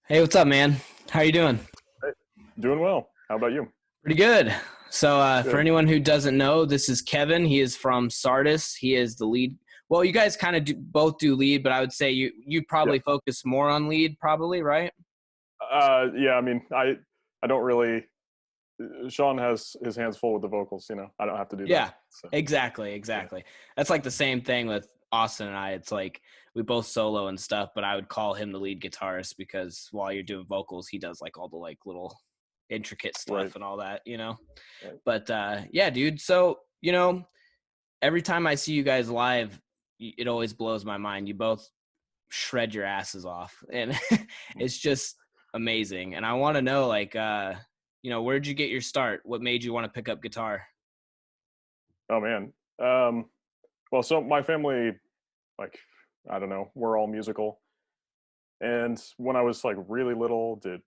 Hey, what's up, man? How you doing? Hey, doing well. How about you? Pretty good. So, for Good. anyone who doesn't know, this is Kevin. He is from Sardis. He is the lead. Well, you guys kind of both do lead, but I would say you Yeah. probably focus more on lead, probably, right? Yeah. I mean, I don't really. Sean has his hands full with the vocals. I don't have to do that. Yeah, So exactly, yeah. exactly. That's like the same thing with Austin and I. It's like we both solo and stuff, but I would call him the lead guitarist because while you're doing vocals, he does like all the like little intricate Right. stuff and all that. Right. But yeah, dude. So every time I see you guys live, it always blows my mind. You both shred your asses off, and it's just amazing. And I want to know, like, where'd you get your start? What made you want to pick up guitar? Oh man. Um. Well, so my family, like, I don't know, we're all musical, and when I was like really little, did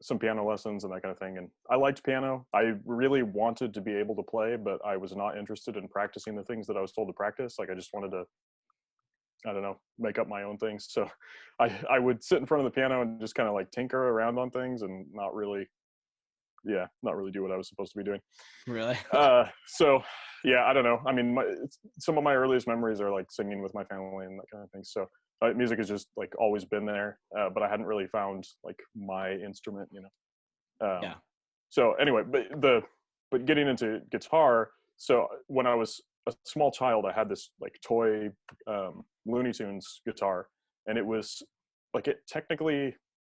some piano lessons and that kind of thing. And I liked piano. I really wanted to be able to play, but I was not interested in practicing the things that I was told to practice. Like I just wanted to, I don't know, make up my own things. So I would sit in front of the piano and just kind of like tinker around on things and not really, yeah, not really do what I was supposed to be doing. Really? So yeah, I don't know. I mean, some of my earliest memories are like singing with my family and that kind of thing. So music has just like always been there, but I hadn't really found like my instrument. Um, Yeah. so anyway, but getting into guitar. So when I was a small child, I had this like toy Looney Tunes guitar, and it was like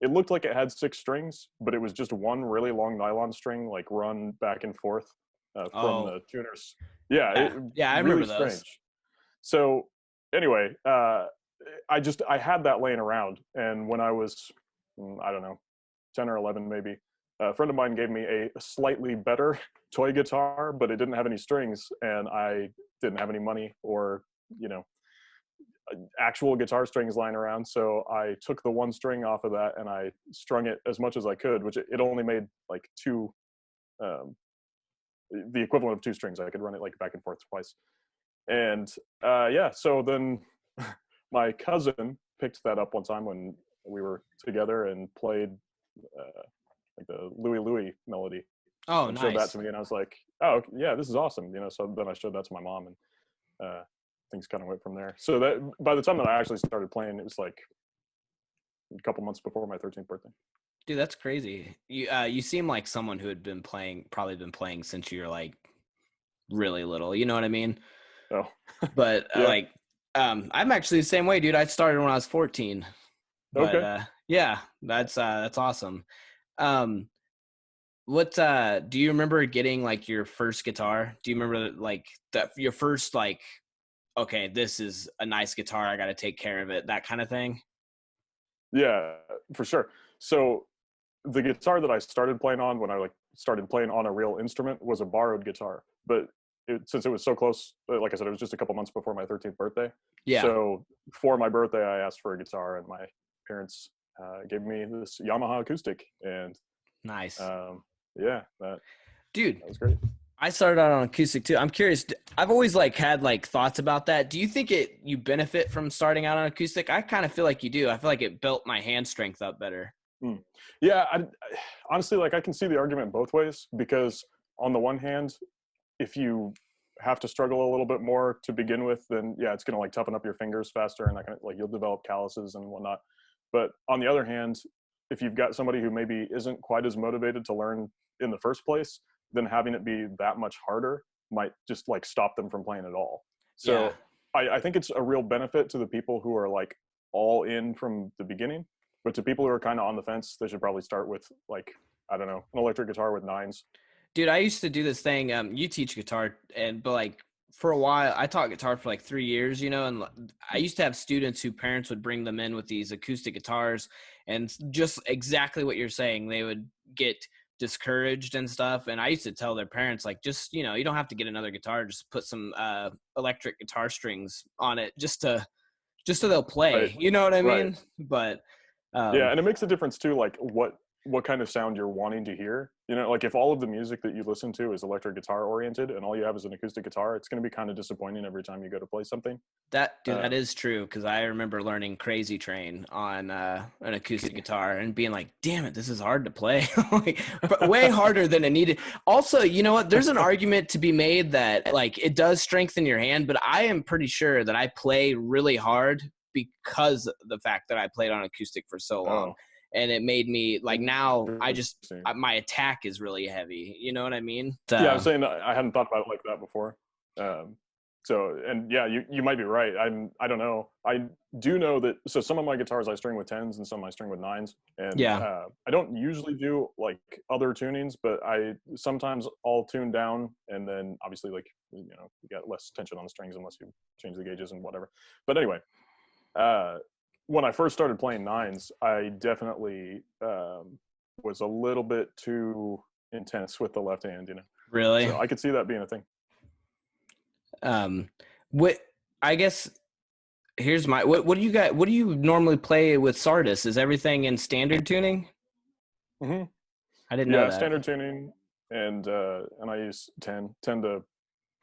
it looked like it had six strings, but it was just one really long nylon string, like run back and forth from Oh, the tuners. Yeah, yeah, yeah. I really remember those. strange. So anyway, I had that laying around, and when I was I don't know 10 or 11 maybe, a friend of mine gave me a slightly better toy guitar, but it didn't have any strings, and I didn't have any money or you know actual guitar strings lying around. So I took the one string off of that and I strung it as much as I could, which it only made like two, um, the equivalent of two strings. I could run it like back and forth twice. And yeah, so then my cousin picked that up one time when we were together and played like the Louie Louie melody Oh, and showed that nice. to me. And I was like, oh, yeah, this is awesome. So then I showed that to my mom, and uh, things kind of went from there. So that by the time that I actually started playing, it was like a couple months before my 13th birthday. Dude, that's crazy. You seem like someone who had probably been playing since you were like really little. You know what I mean? Oh, But yeah. I'm actually the same way, dude. I started when I was 14. But Okay. yeah, that's awesome. Um, what do you remember getting like your first guitar? Do you remember like that your first like okay, this is a nice guitar, I got to take care of it, that kind of thing? Yeah, for sure. So the guitar that I started playing on when I like started playing on a real instrument was a borrowed guitar, but since it was so close, like I said, it was just a couple months before my 13th birthday. Yeah, So for my birthday, I asked for a guitar, and my parents gave me this Yamaha acoustic, and nice. um, yeah, Dude, that was great. I started out on acoustic too. I'm curious. I've always like had like thoughts about that. Do you think you benefit from starting out on acoustic? I kind of feel like you do. I feel like it built my hand strength up better. Mm. Yeah, honestly, like I can see the argument both ways because on the one hand, if you have to struggle a little bit more to begin with, then yeah, it's going to like toughen up your fingers faster, and that kind of like you'll develop calluses and whatnot. But on the other hand, if you've got somebody who maybe isn't quite as motivated to learn in the first place, then having it be that much harder might just like stop them from playing at all. Yeah. So I think it's a real benefit to the people who are like all in from the beginning, but to people who are kind of on the fence, they should probably start with like, I don't know, an electric guitar with nines. Dude, I used to do this thing. You teach guitar, but like for a while, I taught guitar for like 3 years, and I used to have students who parents would bring them in with these acoustic guitars, and just exactly what you're saying, they would get discouraged and stuff. And I used to tell their parents, like, just you don't have to get another guitar, just put some electric guitar strings on it, just so they'll Right. play. You know what I Right. mean? But Yeah, um, and it makes a difference too, like what what kind of sound you're wanting to hear. You know, like if all of the music that you listen to is electric guitar oriented and all you have is an acoustic guitar, it's going to be kind of disappointing every time you go to play something. That is true, because I remember learning Crazy Train on an acoustic guitar and being like, damn it, this is hard to play. Like, way harder than it needed. Also, you know what? There's an argument to be made that like it does strengthen your hand, but I am pretty sure that I play really hard because of the fact that I played on acoustic for so long. Oh, And it made me like, now interesting. my attack is really heavy. You know what I mean? Yeah, I'm saying I hadn't thought about it like that before. So, and yeah, you might be right. I don't know. I do know that. So some of my guitars I string with 10s and some I string with 9s. And Yeah. I don't usually do like other tunings, but sometimes I'll tune down, and then obviously like you get less tension on the strings unless you change the gauges and whatever. But anyway, when I first started playing 9s, I definitely was a little bit too intense with the left hand. Really? So I could see that being a thing. What I guess here's my what do you got? What do you normally play with Sardis? Is everything in standard tuning? Mm-hmm. I didn't know that. Standard tuning, and I use 10 to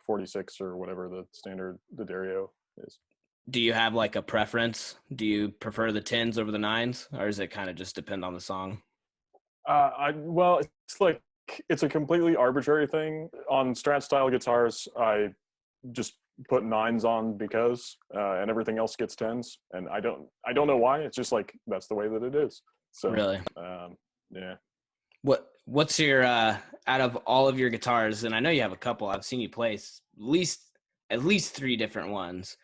46 or whatever the standard Dario is. Do you have like a preference? Do you prefer the 10s over the 9s, or does it kind of just depend on the song? Well, it's a completely arbitrary thing. On Strat style guitars, I just put 9s on because and everything else gets 10s, and I don't know why. It's just like that's the way that it is. So Really? Yeah. What's your out of all of your guitars, and I know you have a couple, I've seen you play at least 3 different ones.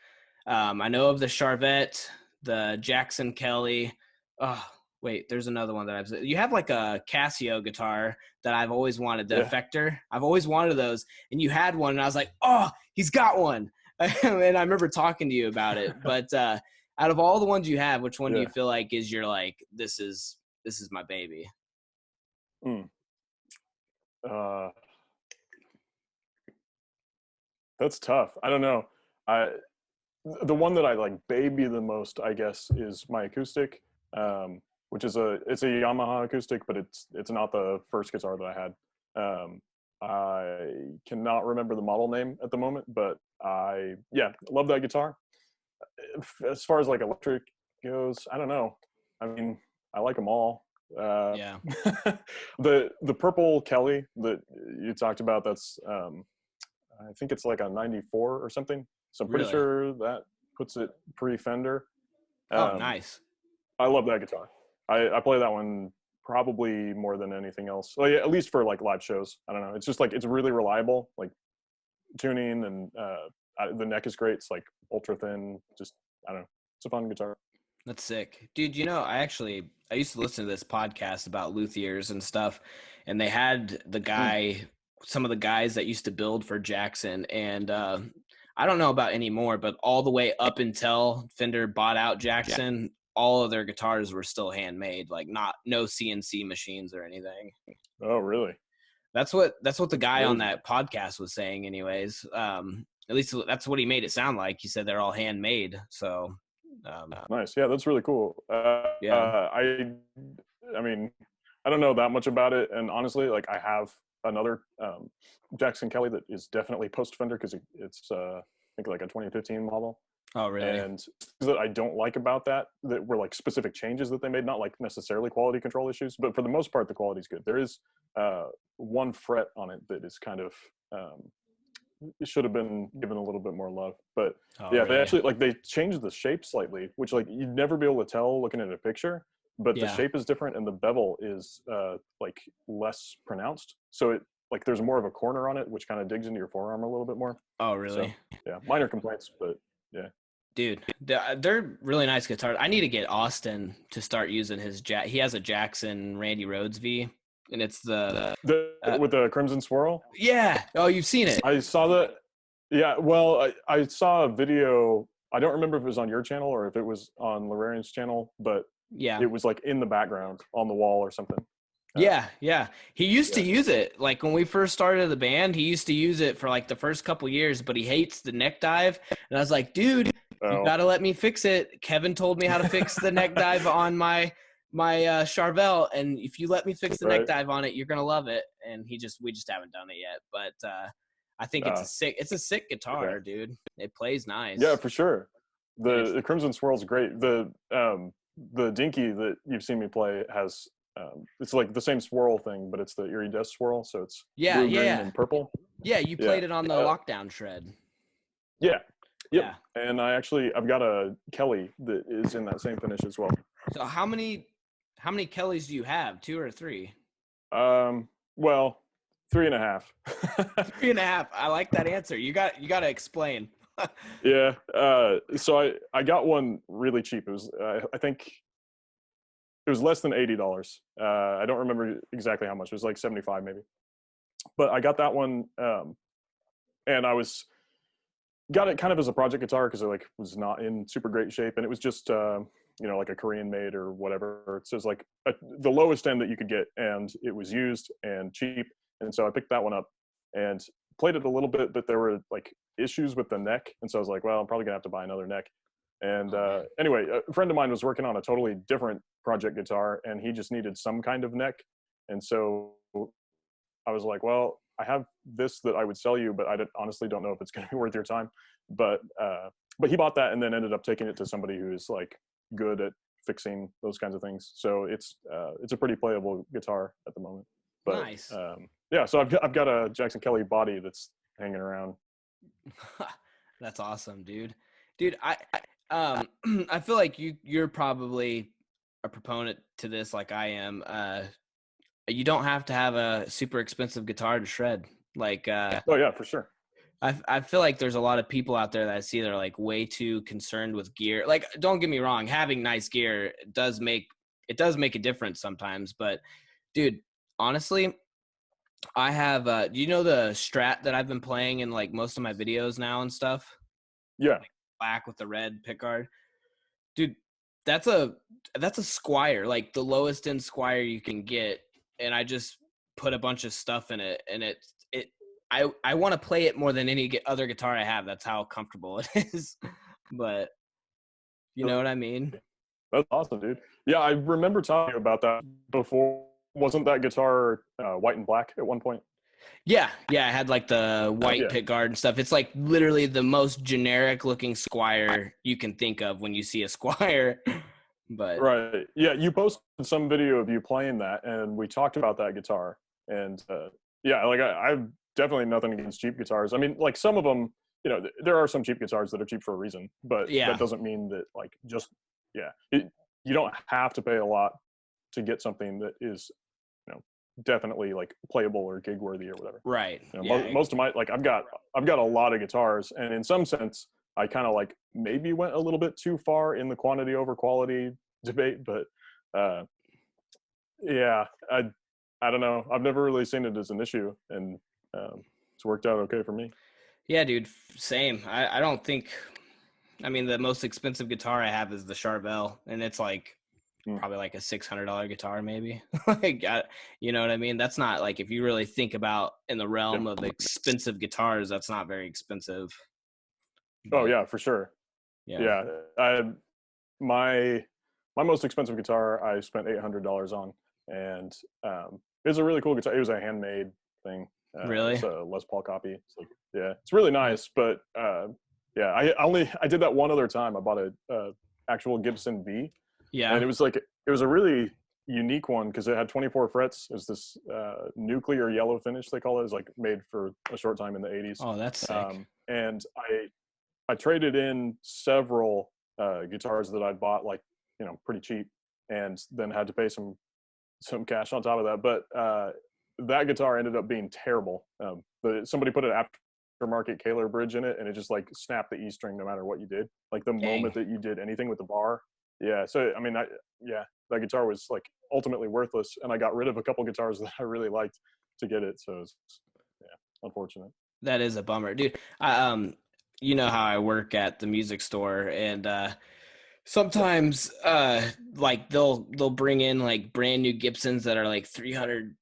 I know of the Charvette, the Jackson Kelly. Oh, wait, there's another one that you have like a Casio guitar that I've always wanted, the Effector. I've always wanted those, and you had one, and I was like, oh, he's got one. And I remember talking to you about it. But out of all the ones you have, which one do you feel like is your like, this is my baby? That's tough. I don't know. The one that I like baby the most, I guess, is my acoustic, which is it's a Yamaha acoustic, but it's not the first guitar that I had. I cannot remember the model name at the moment, but I love that guitar. As far as like electric goes, I don't know. I mean, I like them all. The purple Kelly that you talked about, that's I think it's like a 94 or something. So I'm pretty sure that puts it pre-Fender. Oh, nice. I love that guitar. I play that one probably more than anything else. Well, yeah, at least for like live shows. I don't know. It's just like, it's really reliable, like tuning, and the neck is great. It's like ultra thin. Just, I don't know. It's a fun guitar. That's sick. Dude, I used to listen to this podcast about luthiers and stuff, and they had some of the guys that used to build for Jackson, and I don't know about anymore, but all the way up until Fender bought out Jackson, all of their guitars were still handmade, like no CNC machines or anything. Oh, really? That's what the guy on that podcast was saying anyways. At least that's what he made it sound like. He said they're all handmade. So nice. Yeah, that's really cool. I mean, I don't know that much about it, and honestly, like I have another Jackson Kelly that is definitely post Fender, because it's I think like a 2015 model. Oh, really? And that I don't like about that were like specific changes that they made, not like necessarily quality control issues, but for the most part the quality's good. There is one fret on it that is kind of it should have been given a little bit more love, but really? They actually they changed the shape slightly, which like you'd never be able to tell looking at a picture, but the shape is different and the bevel is like less pronounced, so it like there's more of a corner on it, which kind of digs into your forearm a little bit more. Oh, really? So, yeah, minor complaints, but yeah. Dude, they're really nice guitars. I need to get Austin to start using his he has a Jackson Randy Rhoads V, and it's the with the crimson swirl. Yeah. Oh, you've seen it. I saw that. Yeah. Well, I saw a video. I don't remember if it was on your channel or if it was on Lorarian's channel, but it was like in the background on the wall or something. Yeah. He used to use it. Like when we first started the band, he used to use it for like the first couple years, but he hates the neck dive. And I was like, dude, you got to let me fix it. Kevin told me how to fix the neck dive on my my Charvel, and if you let me fix the neck Right. dive on it, you're gonna love it. And we just haven't done it yet, but I think it's Uh, a sick okay. guitar, dude. It plays Yeah, nice. for sure. And The Crimson Swirl's great. The Dinky that you've seen me play has it's like the same swirl thing, but it's the iridescent swirl, so it's yeah, blue, green, yeah, and purple. yeah. You Yeah. played it on the Uh, lockdown shred. yeah. Yep. Yeah. And I've got a Kelly that is in that same finish as well. So how many Kellys do you have? 2 or 3? Well, 3.5. 3.5. I like that answer. You got to explain. Yeah. So I got one really cheap. It was I think it was less than $80. I don't remember exactly how much. It was like 75 maybe. But I got that one, and I got it kind of as a project guitar because it like was not in super great shape, and it was just like a Korean made or whatever. So it's like the lowest end that you could get, and it was used and cheap, and so I picked that one up and played it a little bit, but there were like issues with the neck, and so I was like, well, I'm probably gonna have to buy another neck. And Oh, anyway, a friend of mine was working on a totally different project guitar, and he just needed some kind of neck, and so I was like, well, I have this that I would sell you, but honestly don't know if it's going to be worth your time. But he bought that and then ended up taking it to somebody who's like good at fixing those kinds of things. So it's a pretty playable guitar at the moment. But nice. yeah, so I've got a Jackson Kelly body that's hanging around. That's awesome, dude. Dude, I feel like you're probably a proponent to this like I am. You don't have to have a super expensive guitar to shred. Like Oh yeah, for sure. I feel like there's a lot of people out there that I see that are like way too concerned with gear. Like, don't get me wrong, having nice gear does make a difference sometimes. But dude, honestly, I have do you know the Strat that I've been playing in like most of my videos now and stuff? Yeah. Black with the red pickguard. Dude, that's a Squire, like the lowest end Squire you can get, and I just put a bunch of stuff in it, and I want to play it more than any other guitar I have. That's how comfortable it is. But you know what I mean? That's awesome, dude. Yeah, I remember talking about that before. Wasn't that guitar white and black at one point? Yeah, I had like the white Yeah. pickguard and stuff. It's like literally the most generic looking Squire you can think of when you see a Squire. But Right. Yeah, you posted some video of you playing that, and we talked about that guitar. And yeah, like I've definitely nothing against cheap guitars. I mean, like some of them, there are some cheap guitars that are cheap for a reason, but that yeah, doesn't mean that like just yeah, you don't have to pay a lot to get something that is, you know, definitely like playable or gig worthy or whatever. right. Yeah, Most of my like I've got a lot of guitars, and in some sense I kind of like maybe went a little bit too far in the quantity over quality debate, but uh yeah, I don't know, I've never really seen it as an issue, and it's worked out okay for me. yeah, dude. Same. I don't think. I mean, the most expensive guitar I have is the Charvel, and it's like Mm, probably like a $600 guitar, maybe. Like, you know what I mean? That's not like if you really think about in the yeah. realm of expensive guitars, that's not very expensive. Oh But yeah, for sure. yeah, Yeah, I my my most expensive guitar I spent $800 on, and it was a really cool guitar. It was a handmade thing. really. It's a Les Paul copy. It's like, yeah, it's really nice. But yeah, I did that one other time. I bought a actual Gibson V, and Yeah. it was a really unique one because it had 24 frets. It was this nuclear yellow finish, they call it. It was like made for a short time in the 80s. Oh, that's sick. And I traded in several guitars that I'd bought like, pretty cheap, and then had to pay some cash on top of that. But that guitar ended up being terrible. But somebody put an aftermarket Kaler bridge in it, and it just like snapped the E string no matter what you did. Like the Dang. moment that you did anything with the bar. Yeah. So I mean, that guitar was like ultimately worthless, and I got rid of a couple guitars that I really liked to get it. So it was, yeah, unfortunate. That is a bummer, dude. You know how I work at the music store, and Yep. sometimes like they'll bring in like brand new Gibsons that are like 300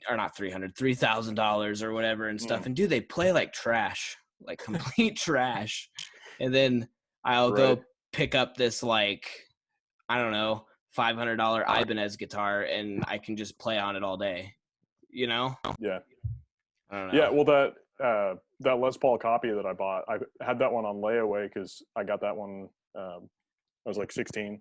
or not 300 $3,000 or whatever and stuff, Mm, and dude, they play like trash, like complete trash. And then I'll right. go pick up this like, I don't know, $500 Ibanez guitar and I can just play on it all day. You know? Yeah. I don't know. Yeah. Well, that Les Paul copy that I bought, I had that one on layaway because I got that one. I was like 16,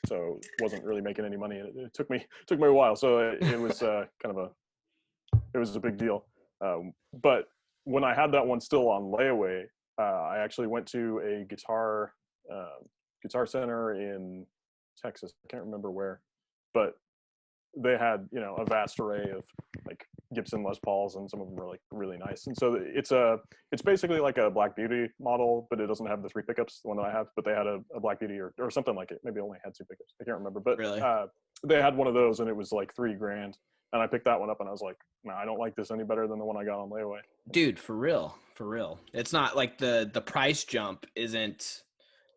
so wasn't really making any money. It took me a while, so it was it was a big deal. But when I had that one still on layaway, I actually went to a guitar center in Texas. I can't remember where, but they had a vast array of like Gibson Les Pauls, and some of them were like really nice. And so it's basically like a Black Beauty model, but it doesn't have the 3 pickups, the one that I have. But they had a Black Beauty or something like it. Maybe it only had 2 pickups. I can't remember. But Really? they had one of those, and it was like $3,000. And I picked that one up, and I was like, no, I don't like this any better than the one I got on layaway. Dude, for real. It's not like the price jump isn't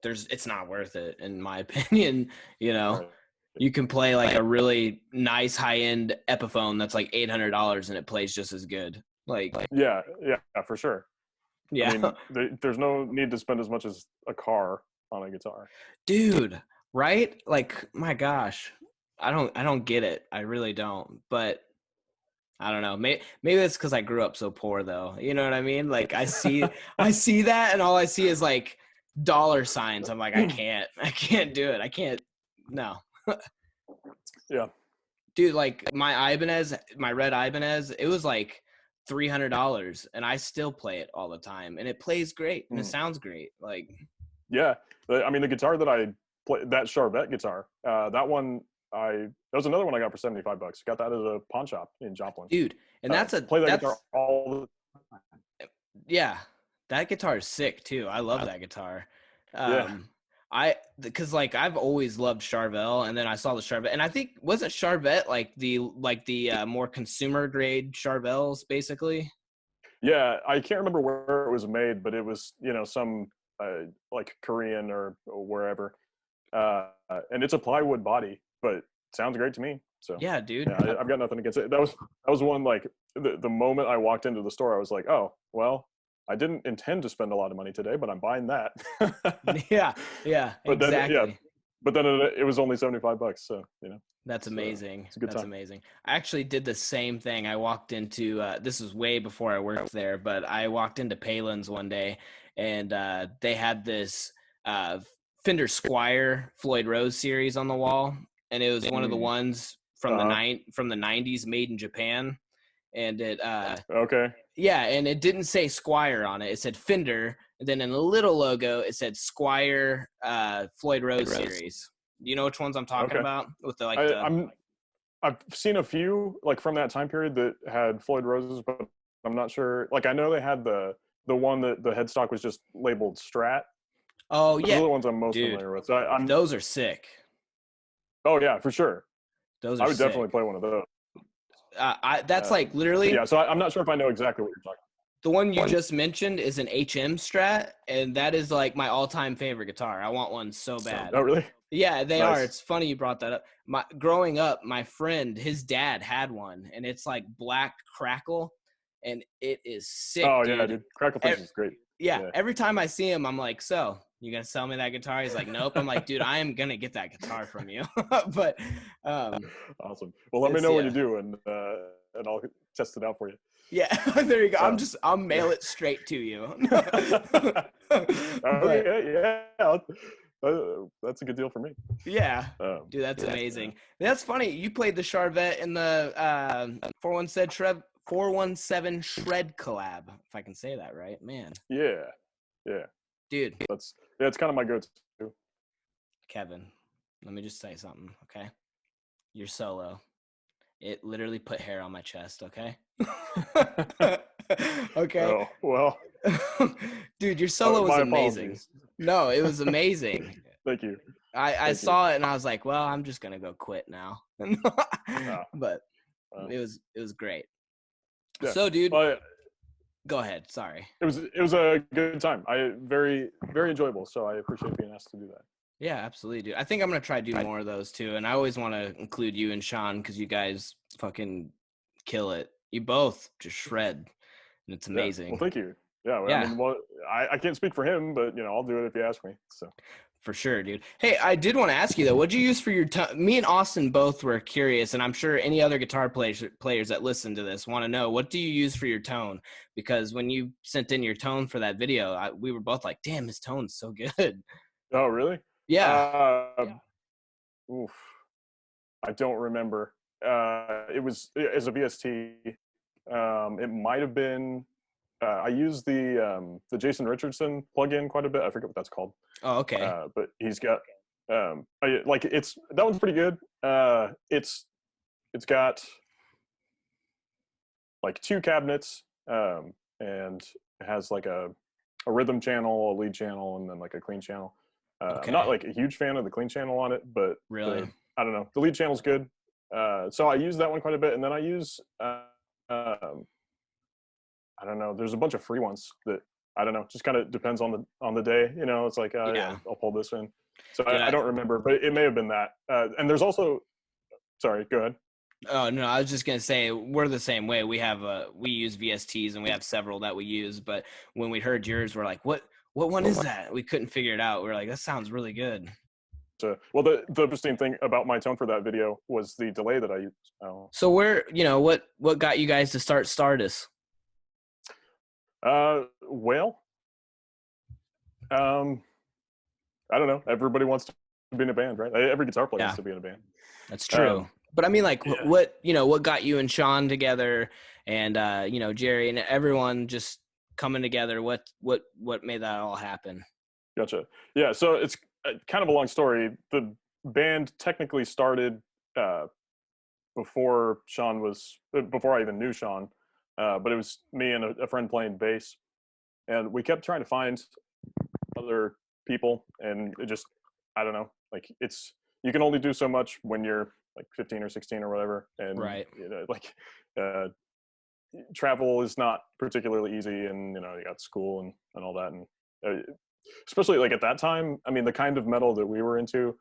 it's not worth it in my opinion, Right. You can play like a really nice high-end Epiphone that's like $800 and it plays just as good. Like Yeah, for sure. yeah. I mean, there's no need to spend as much as a car on a guitar. Dude, right? Like my gosh. I don't get it. I really don't. But I don't know. Maybe it's because I grew up so poor, though. You know what I mean? Like I see that, and all I see is like dollar signs. I'm like, I can't do it. I can't. No. Yeah. Dude, like my red Ibanez, it was like $300, and I still play it all the time, and it plays great, and it sounds great. Like, yeah, I mean, the guitar that I play, that Charvet guitar, that one that was another one I got for $75. Got that at a pawn shop in Joplin. dude, and Play that guitar all the time. Yeah, that guitar is sick too. I love that guitar. Yeah. Because like I've always loved Charvel, and then I saw the Charvet, and I think wasn't Charvet like the more consumer grade Charvels basically. Yeah, I can't remember where it was made, but it was some like Korean or wherever, and it's a plywood body, but sounds great to me. So yeah, dude. yeah, I've got nothing against it. That was one like the moment I walked into the store, I was like, oh well, I didn't intend to spend a lot of money today, but I'm buying that. Yeah, but exactly. then it was only $75, so That's amazing. It's a good That's time. amazing. I actually did the same thing. I walked into this was way before I worked there, but I walked into Palin's one day, and they had this Fender Squier Floyd Rose series on the wall, and it was one of the ones from the 90s, made in Japan, and it okay. yeah, and it didn't say Squier on it. It said Fender, and then in the little logo it said Squier Floyd Rose series. Do you know which ones I'm talking about? With the I've seen a few like from that time period that had Floyd Roses, but I'm not sure. Like I know they had the one that the headstock was just labeled Strat. Oh Those yeah, are the ones I'm most familiar with. So those are sick. Oh yeah, for sure. Those are I would sick. definitely play one of those. That's like literally. Yeah, so I'm not sure if I know exactly what you're talking about. The one you just mentioned is an HM Strat, and that is like my all-time favorite guitar. I want one so bad. Oh really? Yeah, they Nice. are. It's funny you brought that up. Growing up, my friend, his dad had one, and it's like black crackle, and it is sick. Oh dude. yeah, dude. Crackle Face is great. Yeah, every time I see him, I'm like, so you gonna sell me that guitar? He's like, nope. I'm like, dude, I am gonna get that guitar from you. But awesome. Well, let me know when you do, and I'll test it out for you. Yeah, there you go. I'll mail it straight to you. Okay, yeah. That's a good deal for me. Yeah, dude, that's amazing. Yeah. That's funny. You played the Charvet in the 417 Shred collab, if I can say that right, man. Yeah, dude. It's kind of my go-to. Kevin, let me just say something, okay? Your solo, it literally put hair on my chest, okay? Okay. Oh well, dude, your solo was amazing. Apologies. No, it was amazing. Thank you. I saw it and I was like, well, I'm just gonna go quit now. But it was great. Yeah. So, dude, go ahead. Sorry. It was a good time. Very enjoyable. So I appreciate being asked to do that. Yeah, absolutely, dude. I think I'm gonna try to do more of those too. And I always want to include you and Sean because you guys fucking kill it. You both just shred, and it's amazing. Well, thank you. Yeah. I mean, I can't speak for him, but I'll do it if you ask me. So. For sure, dude. Hey, I did want to ask you though, what'd you use for your tone? Me and Austin both were curious, and I'm sure any other guitar players that listen to this want to know, what do you use for your tone? Because when you sent in your tone for that video, we were both like, "Damn, his tone's so good." Oh, really? Yeah. Uh, oof, I don't remember. It was as a VST. It might have been. I use the Jason Richardson plugin quite a bit. I forget what that's called. Oh, okay. But he's got like it's that one's pretty good. It's got like two cabinets, and it has like a rhythm channel, a lead channel, and then like a clean channel. I'm not Okay. like a huge fan of the clean channel on it, but Really? I don't know, the lead channel's good. So I use that one quite a bit, and then I use I don't know. There's a bunch of free ones that I don't know. Just kind of depends on the day. You know, it's like yeah, Yeah. I'll pull this in. So Dude, I don't remember, but it may have been that. And there's also sorry, go ahead. oh no, I was just gonna say we're the same way. We use VSTs and we have several that we use, but when we heard yours, we're like, what one is that? We couldn't figure it out. We are like, that sounds really good. Well, the interesting thing about my tone for that video was the delay that I used. So what got you guys to start Stardust? Well, I don't know. Everybody wants to be in a band, right? Every guitar player wants Yeah, to be in a band. that's true. But I mean, like, Yeah. what got you and Sean together, and Jerry and everyone just coming together? What made that all happen? Gotcha. Yeah. So it's kind of a long story. The band technically started uh, before I even knew Sean, but it was me and a friend playing bass, and we kept trying to find other people, and it just I don't know, like it's you can only do so much when you're like 15 or 16 or whatever, and Right. like uh, travel is not particularly easy, and you got school and all that, and especially like at that time, I mean the kind of metal that we were into,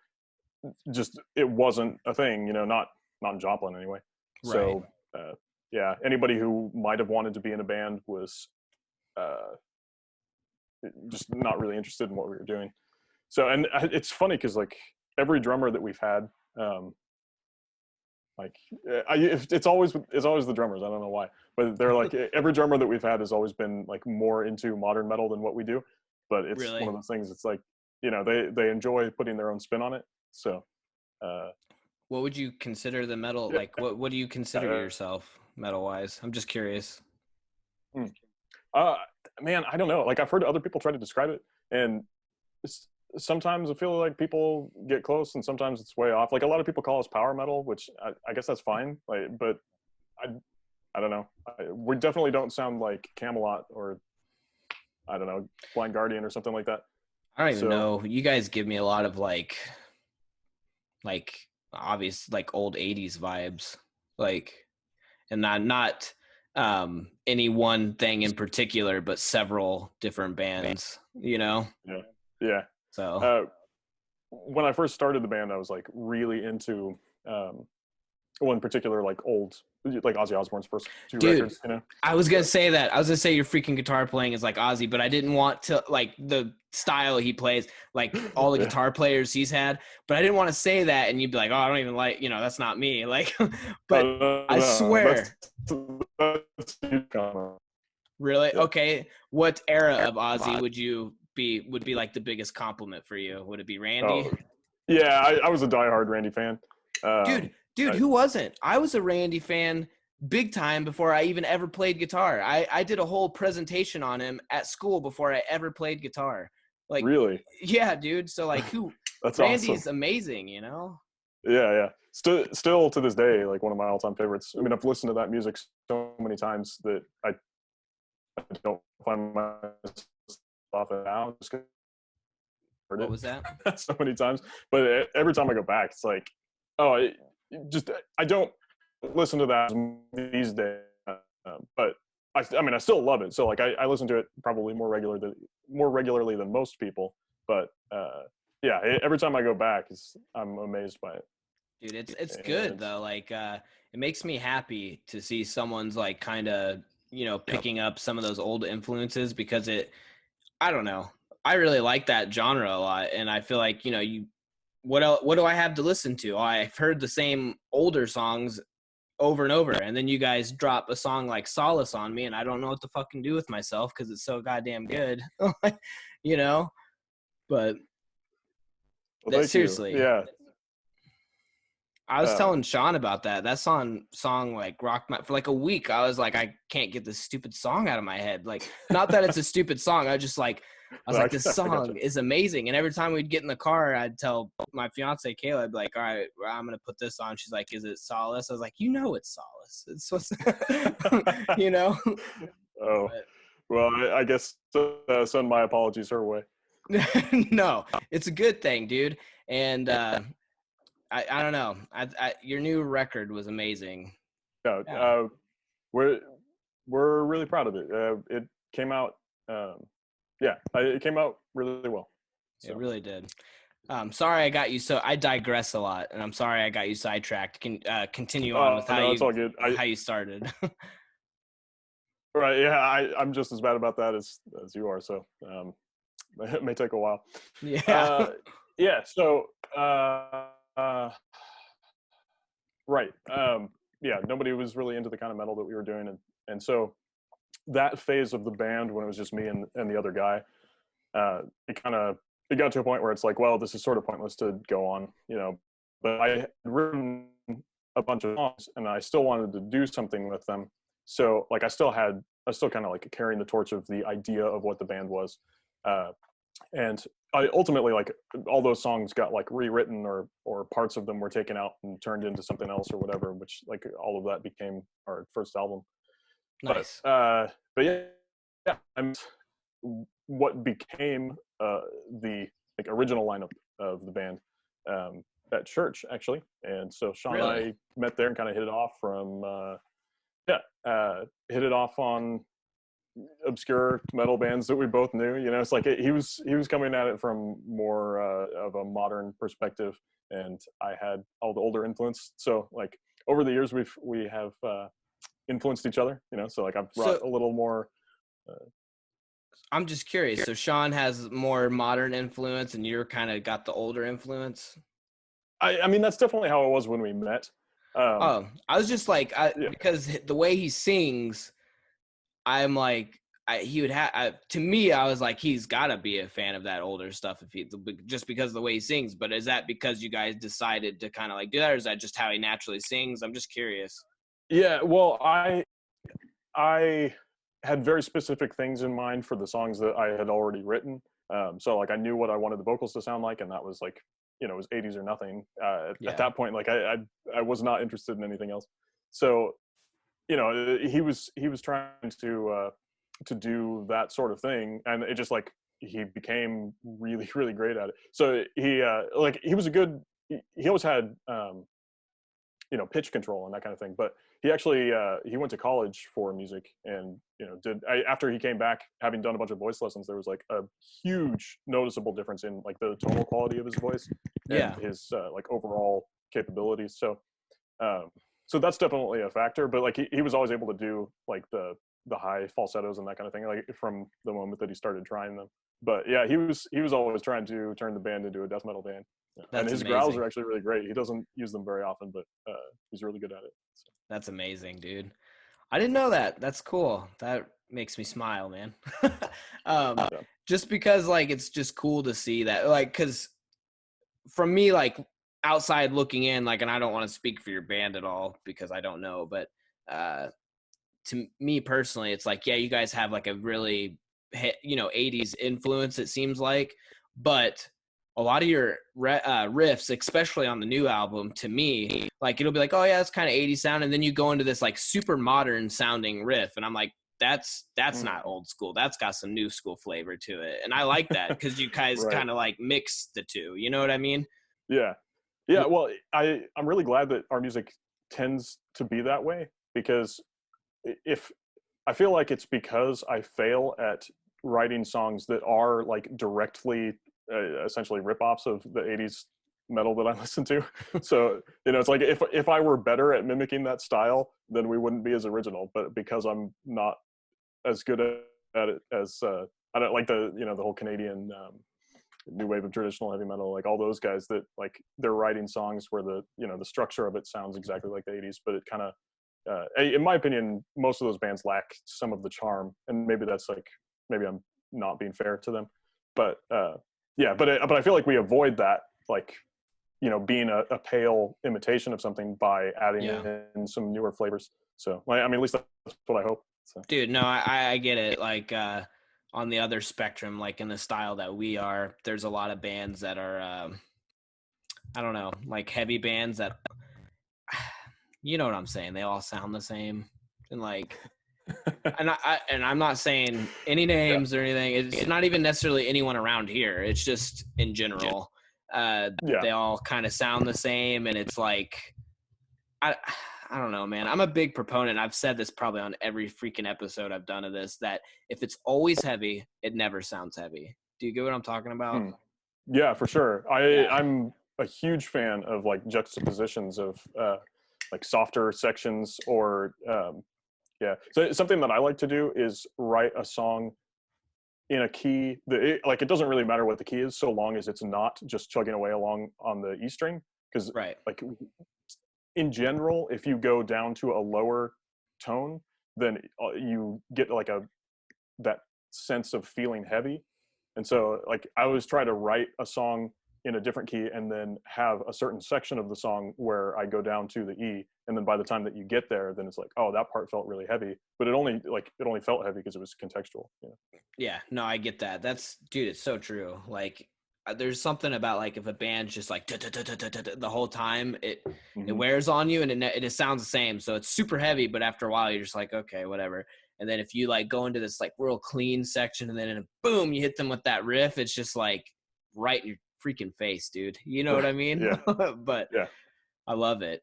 just it wasn't a thing, not in Joplin anyway. Right. So yeah, anybody who might have wanted to be in a band was uh, just not really interested in what we were doing. So, and it's funny because like every drummer that we've had, like it's always the drummers. I don't know why, but they're like every drummer that we've had has always been like more into modern metal than what we do. But it's one Really. of those things. It's like they enjoy putting their own spin on it. So uh, What would you consider the metal? yeah, Like, what do you consider yourself metal wise? I'm just curious. hmm. uh, man, I don't know. Like I've heard other people try to describe it, and it's, sometimes I feel like people get close, and sometimes it's way off. Like a lot of people call us power metal, which I guess that's fine. Like, but I I don't know. We definitely don't sound like Camelot or I don't know Blind Guardian or something like that. I don't even So know. You guys give me a lot of like obvious like old 80s vibes. Like, and not any one thing in particular, but several different bands, yeah, yeah. So Uh, when I first started the band, I was like really into one particular like old like Ozzy Osbourne's first two dude, records. You know, I was gonna so, say that. I was gonna say your freaking guitar playing is like Ozzy, but I didn't want to like the style he plays, like all the yeah. guitar players he's had. But I didn't want to say that, and you'd be like, "Oh, I don't even like, that's not me." Like, but No, I no, swear, that's a huge comment. really, Yeah. okay. What era of Ozzy would be like the biggest compliment for you? Would it be Randy? Oh, yeah. I was a diehard Randy fan. Dude, Um, dude, I, who wasn't? I was a Randy fan big time before I even ever played guitar. I did a whole presentation on him at school before I ever played guitar. Like, really, yeah, dude. So like that's awesome. Randy's amazing. Yeah, yeah. Still to this day, like one of my all-time favorites. I mean, I've listened to that music so many times that I don't find myself laughing now just 'cause I What heard was that? it so many times. But every time I go back, it's like, oh, I don't listen to that these days. But I mean, I still love it. So like, I listen to it probably more regularly than most people. But yeah, every time I go back, I'm amazed by it. Dude, it's good And though. Like it makes me happy to see someone's like kind of, yeah, picking up some of those old influences because I don't know. I really like that genre a lot, and I feel like, you know, what else, what do I have to listen to? I've heard the same older songs over and over, and then you guys drop a song like Solace on me, and I don't know what to fucking do with myself because it's so goddamn good. You know, but Well, that thank you. seriously, Yeah. I was Uh, telling Sean about that song like rocked my, for like a week. I was like, I can't get this stupid song out of my head. Like, not that it's a stupid song. I was no, like, this I got you. song is amazing. And every time we'd get in the car, I'd tell my fiance Kayla, I'd be like, all right, well, I'm gonna put this on. She's like, is it Solace? I was like, you know, it's Solace. It's what's, you know. Oh, well, I guess send my apologies her way. No, it's a good thing, dude. And I don't know. Your new record was amazing. No, Yeah, we're we're really proud of it. It came out, yeah, it came out really well. it So really did. Sorry I got you, so I digress a lot, and I'm sorry I got you sidetracked. Can continue on with no, it's all good. how you started. Right, yeah, I'm just as bad about that as you are. So it may take a while. Yeah. Uh, yeah. So uh, right. Yeah, nobody was really into the kind of metal that we were doing, and so that phase of the band when it was just me and the other guy, it got to a point where it's like, well, this is sort of pointless to go on, you know. But I had written a bunch of songs, and I still wanted to do something with them. So like, I still kind of like carrying the torch of the idea of what the band was, uh, and I ultimately, like, all those songs got like rewritten, or parts of them were taken out and turned into something else or whatever. Which, like, all of that became our first album. But Nice. yeah, yeah. I'm what became the like original lineup of the band, at church, actually. And so Sean and Really? I met there and kind of hit it off from yeah, hit it off on obscure metal bands that we both knew. You know, it's like he was coming at it from more of a modern perspective, and I had all the older influence. So like, over the years we have influenced each other. You know, so like, I've brought So a little more. Uh, I'm just curious. So Sean has more modern influence, and you're kind of got the older influence. I mean, that's definitely how it was when we met. Um, Oh, I was just like, yeah, because the way he sings, I'm like, he would have. To me, I was like, he's got to be a fan of that older stuff if he just because of the way he sings. But is that because you guys decided to kind of like do that, or is that just how he naturally sings? I'm just curious. yeah. Well, I had very specific things in mind for the songs that I had already written. So like, I knew what I wanted the vocals to sound like, and that was like, you know, it was 80s or nothing. At Yeah, that point, like, I was not interested in anything else. So, you know, he was trying to do that sort of thing, and it just, like, he became really really great at it. So like, he was a good. He always had, you know, pitch control and that kind of thing. But he actually he went to college for music, and, you know, after he came back, having done a bunch of voice lessons, there was like a huge noticeable difference in like the tonal quality of his voice and yeah, his like overall capabilities. Um, so that's definitely a factor. But like, he was always able to do like the high falsettos and that kind of thing, like, from the moment that he started trying them. But yeah, he was always trying to turn the band into a death metal band. Yeah. And that's his growls amazing. are actually really great. He doesn't use them very often, but he's really good at it. So, That's amazing, dude. I didn't know that. That's cool. That makes me smile, man. um, yeah. just because like it's just cool to see that, like, because from me, like outside looking in, like, and I don't want to speak for your band at all because I don't know, but uh, to me personally, it's like, yeah, you guys have like a really, 80s influence, it seems like, but a lot of your riffs, especially on the new album, to me, like, it'll be like, oh yeah, it's kind of 80s sound, and then you go into this like super modern sounding riff, and I'm like, that's Mm. not old school. That's got some new school flavor to it, and I like that because you guys Right. kind of like mix the two. You know what I mean? Yeah. Yeah. Well, I'm really glad that our music tends to be that way, because if I feel like it's because I fail at writing songs that are like directly, essentially ripoffs of the 80s metal that I listen to. So, you know, it's like, if I were better at mimicking that style, then we wouldn't be as original. But because I'm not as good at it I don't like the the whole Canadian new wave of traditional heavy metal, like all those guys that like they're writing songs where the the structure of it sounds exactly like the 80s, but it kind of in my opinion, most of those bands lack some of the charm, and maybe that's like maybe I'm not being fair to them, but yeah, but I feel like we avoid that, like being a pale imitation of something by adding Yeah. in some newer flavors. So I mean, at least that's what I hope. So. Dude, no, I get it. Like on the other spectrum, like in the style that we are, there's a lot of bands that are I don't know, like heavy bands that you know what I'm saying. They all sound the same. And like and I'm not saying any Yeah. names or anything. It's not even necessarily anyone around here. It's just in general. Yeah. They all kind of sound the same, and it's like I I don't know, man. I'm a big proponent. I've said this probably on every freaking episode I've done of this, that if it's always heavy, it never sounds heavy. Do you get what I'm talking about? Hmm. Yeah, for sure. Yeah. I'm a huge fan of like juxtapositions of like softer sections or yeah. So something that I like to do is write a song in a key that like it doesn't really matter what the key is so long as it's not just chugging away along on the E string, because Right. like in general, if you go down to a lower tone, then you get like that sense of feeling heavy. And so like I always try to write a song in a different key and then have a certain section of the song where I go down to the E, and then by the time that you get there, then it's like, oh, that part felt really heavy, but it only felt heavy because it was contextual. Yeah, no, I get that. That's dude, it's so true. Like there's something about like if a band's just like the whole time, it Mm-hmm. wears on you, and it sounds the same. So it's super heavy, but after a while you're just like, okay, whatever. And then if you like go into this like real clean section and then in a boom, you hit them with that riff, it's just like right in your freaking face, dude. You know what I mean? Yeah, But yeah. I love it.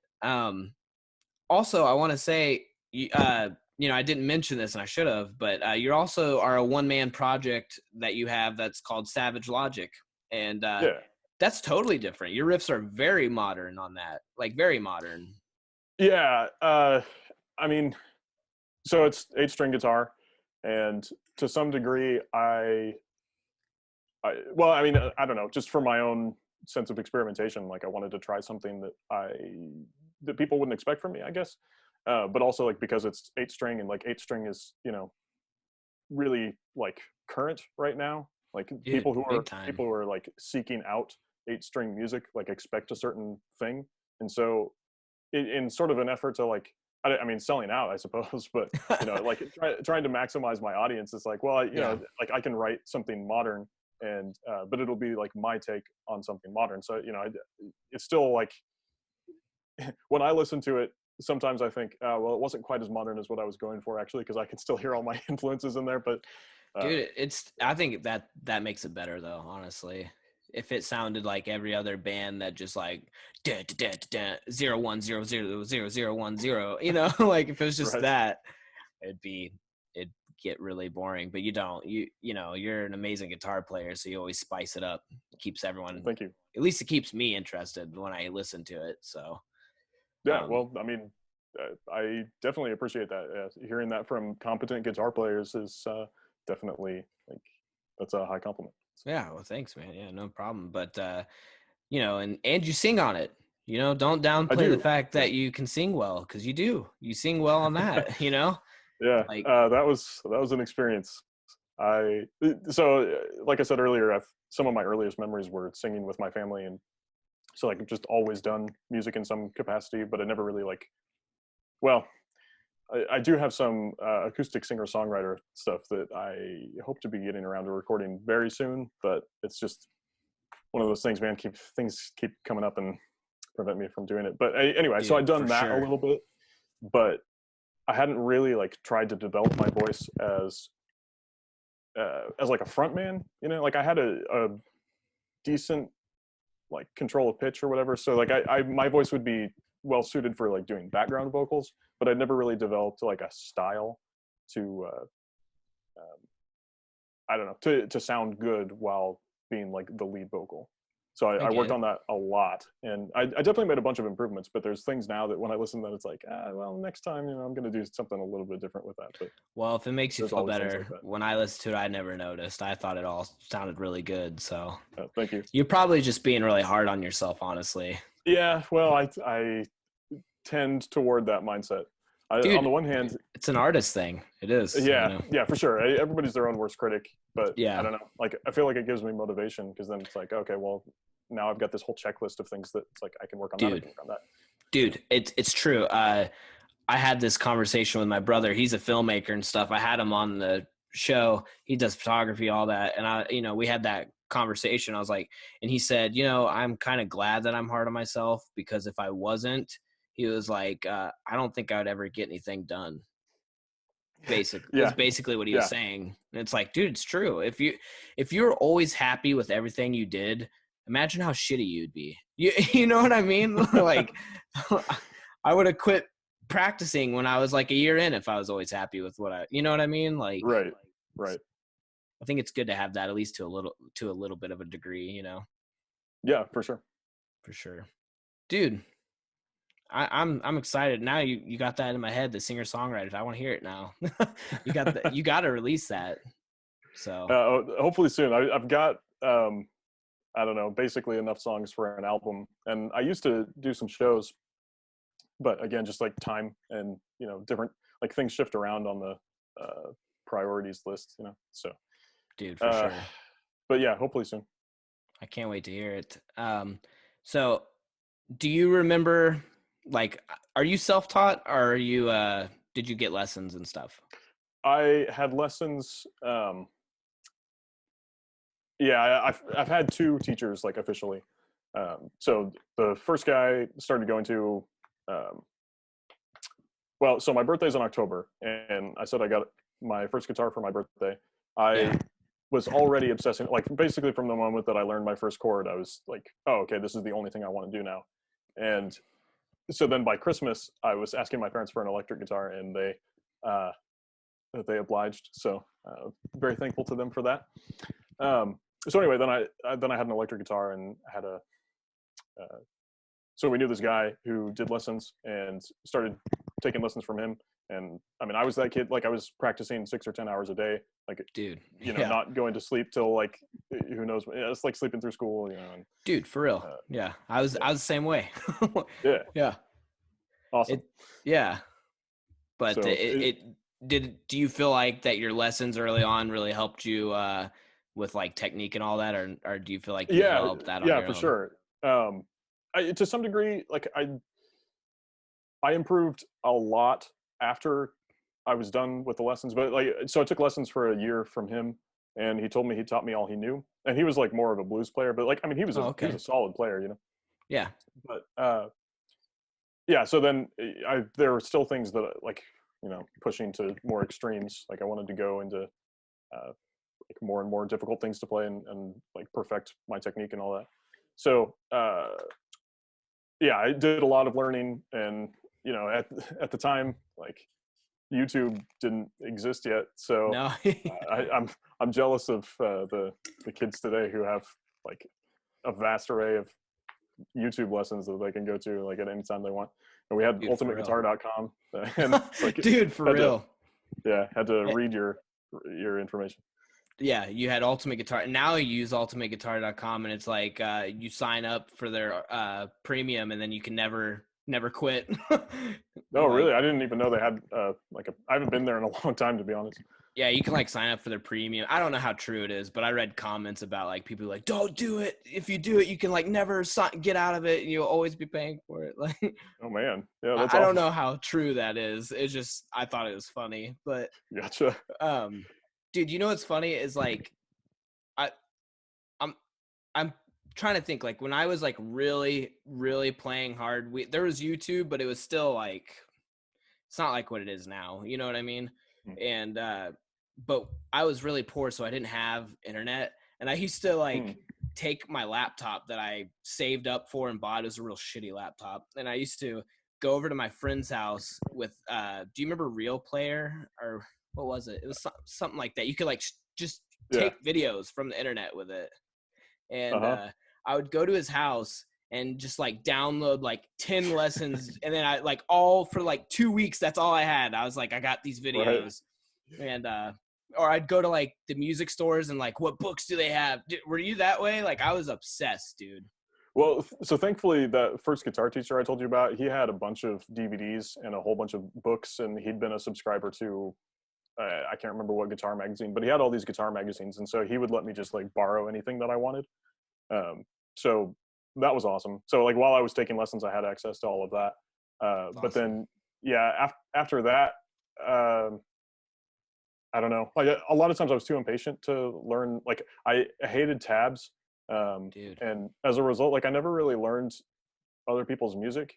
Also, I want to say, I didn't mention this and I should have, but you also are a one-man project that you have that's called Savage Logic. And Yeah. that's totally different. Your riffs are very modern on that, like very modern. Yeah. I mean, so it's 8-string guitar, and to some degree, well, I mean, I don't know, just for my own sense of experimentation, like I wanted to try something that people wouldn't expect from me, I guess. But also like because it's 8-string, and like 8-string is really like current right now. Like Dude, big time. people who are like seeking out 8-string music like expect a certain thing, and so in sort of an effort to like I mean selling out I suppose, but like trying to maximize my audience, it's like, well Yeah. like I can write something modern, and but it'll be like my take on something modern. So it's still like when I listen to it, sometimes I think, well, it wasn't quite as modern as what I was going for actually, because I can still hear all my influences in there. But Dude, I think that makes it better though, honestly. If it sounded like every other band that just like 0 1 0 0 0 0 0 1 0, like if it was just right. that, it'd get really boring. But you don't. You're an amazing guitar player, so you always spice it up. It keeps everyone, Thank you. at least it keeps me interested when I listen to it. So Yeah, um well, I mean, I definitely appreciate that. Hearing that from competent guitar players is definitely like that's a high compliment. yeah, well thanks, man. Yeah, no problem. But and you sing on it. Don't I downplay the do. fact Yeah. that you can sing well, because you do. You sing well on that. Yeah, Like, that was an experience. Like I said earlier, some of my earliest memories were singing with my family, and so like I've just always done music in some capacity, but I never really like. Well, I do have some acoustic singer-songwriter stuff that I hope to be getting around to recording very soon, but it's just one of those things, man. Things keep coming up and prevent me from doing it. But anyway, so I've dude, done for that a sure. little bit, but I hadn't really like tried to develop my voice as like a front man. Like I had a decent like control of pitch or whatever. So like I my voice would be well suited for like doing background vocals, but I'd never really developed like a style to um, I don't know, to sound good while being like the lead vocal. So I I get worked it. on that a lot, and I definitely made a bunch of improvements. But there's things now that when I listen, that it's like, well, next time, I'm going to do something a little bit different with that. But Well, if it makes you there's feel always things like better, that. when I listened to it, I never noticed. I thought it all sounded really good. So Thank you. you're probably just being really hard on yourself, honestly. Yeah, well, I tend toward that mindset. On the Dude, one hand, it's an artist thing. It is. yeah, for sure. Everybody's their own worst critic, but I Yeah. don't know. Like, I feel like it gives me motivation because then it's like, okay, well, now I've got this whole checklist of things that it's like I can work on that. I Dude, can work on that. it's true. I had this conversation with my brother. He's a filmmaker and stuff. I had him on the show. He does photography, all that. And we had that conversation. I was like, and he said, I'm kind of glad that I'm hard on myself, because if I wasn't, he was like, I don't think I would ever get anything done. Basically, is Yeah, basically what he was yeah, saying. And it's like, dude, it's true. If you're always happy with everything you did, imagine how shitty you'd be. You know what I mean? Like, I would have quit practicing when I was like a year in if I was always happy with you know what I mean? Like, right, right. I think it's good to have that, at least to a little bit of a degree. Yeah, for sure. For sure. Dude, I'm excited now. You got that in my head. The singer songwriters. I want to hear it now. You got to release that. So Hopefully soon. I've got I don't know, basically enough songs for an album, and I used to do some shows, but again, just like time and different like things shift around on the priorities list. So dude, for uh, sure. but yeah, hopefully soon. I can't wait to hear it. So do you remember, like, are you self-taught, or are you did you get lessons and stuff? I had lessons. Yeah, I've had two teachers like officially. So the first guy started going to. Um, well, so my birthday's in October, and I said I got my first guitar for my birthday. Yeah. I was already obsessing, like basically from the moment that I learned my first chord, I was like, oh, okay, this is the only thing I want to do now. And so then by Christmas, I was asking my parents for an electric guitar, and uh, they obliged. So very thankful to them for that. So anyway, then I had an electric guitar and had a. So we knew this guy who did lessons and started taking lessons from him. And I mean, I was that kid. Like I was practicing 6 or 10 hours a day. Like Dude. Yeah. not going to sleep till like who knows. It's like sleeping through school. And, Dude, for real. Yeah. I was yeah, the same way. yeah, Yeah. awesome. It yeah. But So do you feel like that your lessons early on really helped you with like technique and all that, or do you feel like you yeah, developed that on yeah, your for own? sure. To some degree, like I improved a lot after I was done with the lessons. But like, so I took lessons for a year from him, and he told me he taught me all he knew. And he was like more of a blues player, but like, I mean, he was Oh, a okay. solid player. Yeah. But yeah. So then there were still things that like pushing to more extremes. Like I wanted to go into like more and more difficult things to play and like perfect my technique and all that. So yeah, I did a lot of learning, and at the time, like YouTube didn't exist yet, so No. I'm jealous of the kids today who have like a vast array of YouTube lessons that they can go to like at any time they want. And we had Dude, for real. ultimateguitar.com, and it's like Dude, for had to real. had to Eh, read your information. Yeah, you had Ultimate Guitar. Now you use ultimateguitar.com, and it's like you sign up for their premium, and then you can never quit. Oh, really? Like, I didn't even know they had I haven't been there in a long time, to be honest. yeah, you can like sign up for their premium. I don't know how true it is, but I read comments about like people like, don't do it. If you do it, you can like never get out of it, and you'll always be paying for it. Like, Oh man, yeah, that's I don't awesome. know how true that is. It's just I thought it was funny, but Gotcha. um, dude, you know what's funny is like I I'm I'm trying to think, like when I was like really really playing hard. There was YouTube, but it was still like it's not like what it is now. You know what I mean? Hmm. And but I was really poor, so I didn't have internet, and I used to Hmm. like take my laptop that I saved up for and bought. It was a real shitty laptop, and I used to go over to my friend's house with. Do you remember Real Player, or what was it? It was something like that. You could like just Yeah. take videos from the internet with it, and Uh-huh. I would go to his house and just like download like 10 lessons. And then I like all for like 2 weeks. That's all I had. I was like, I got these Right. videos. And, or I'd go to like the music stores and like, what books do they have? Were you that way? Like I was obsessed, dude. Well, so thankfully, that first guitar teacher I told you about, he had a bunch of DVDs and a whole bunch of books, and he'd been a subscriber to, I can't remember what guitar magazine, but he had all these guitar magazines, and so he would let me just like borrow anything that I wanted. So that was awesome. So like while I was taking lessons, I had access to all of that. That's But awesome. then, yeah, after that, I don't know. Like a lot of times, I was too impatient to learn. Like I hated tabs, Dude. and as a result, like I never really learned other people's music.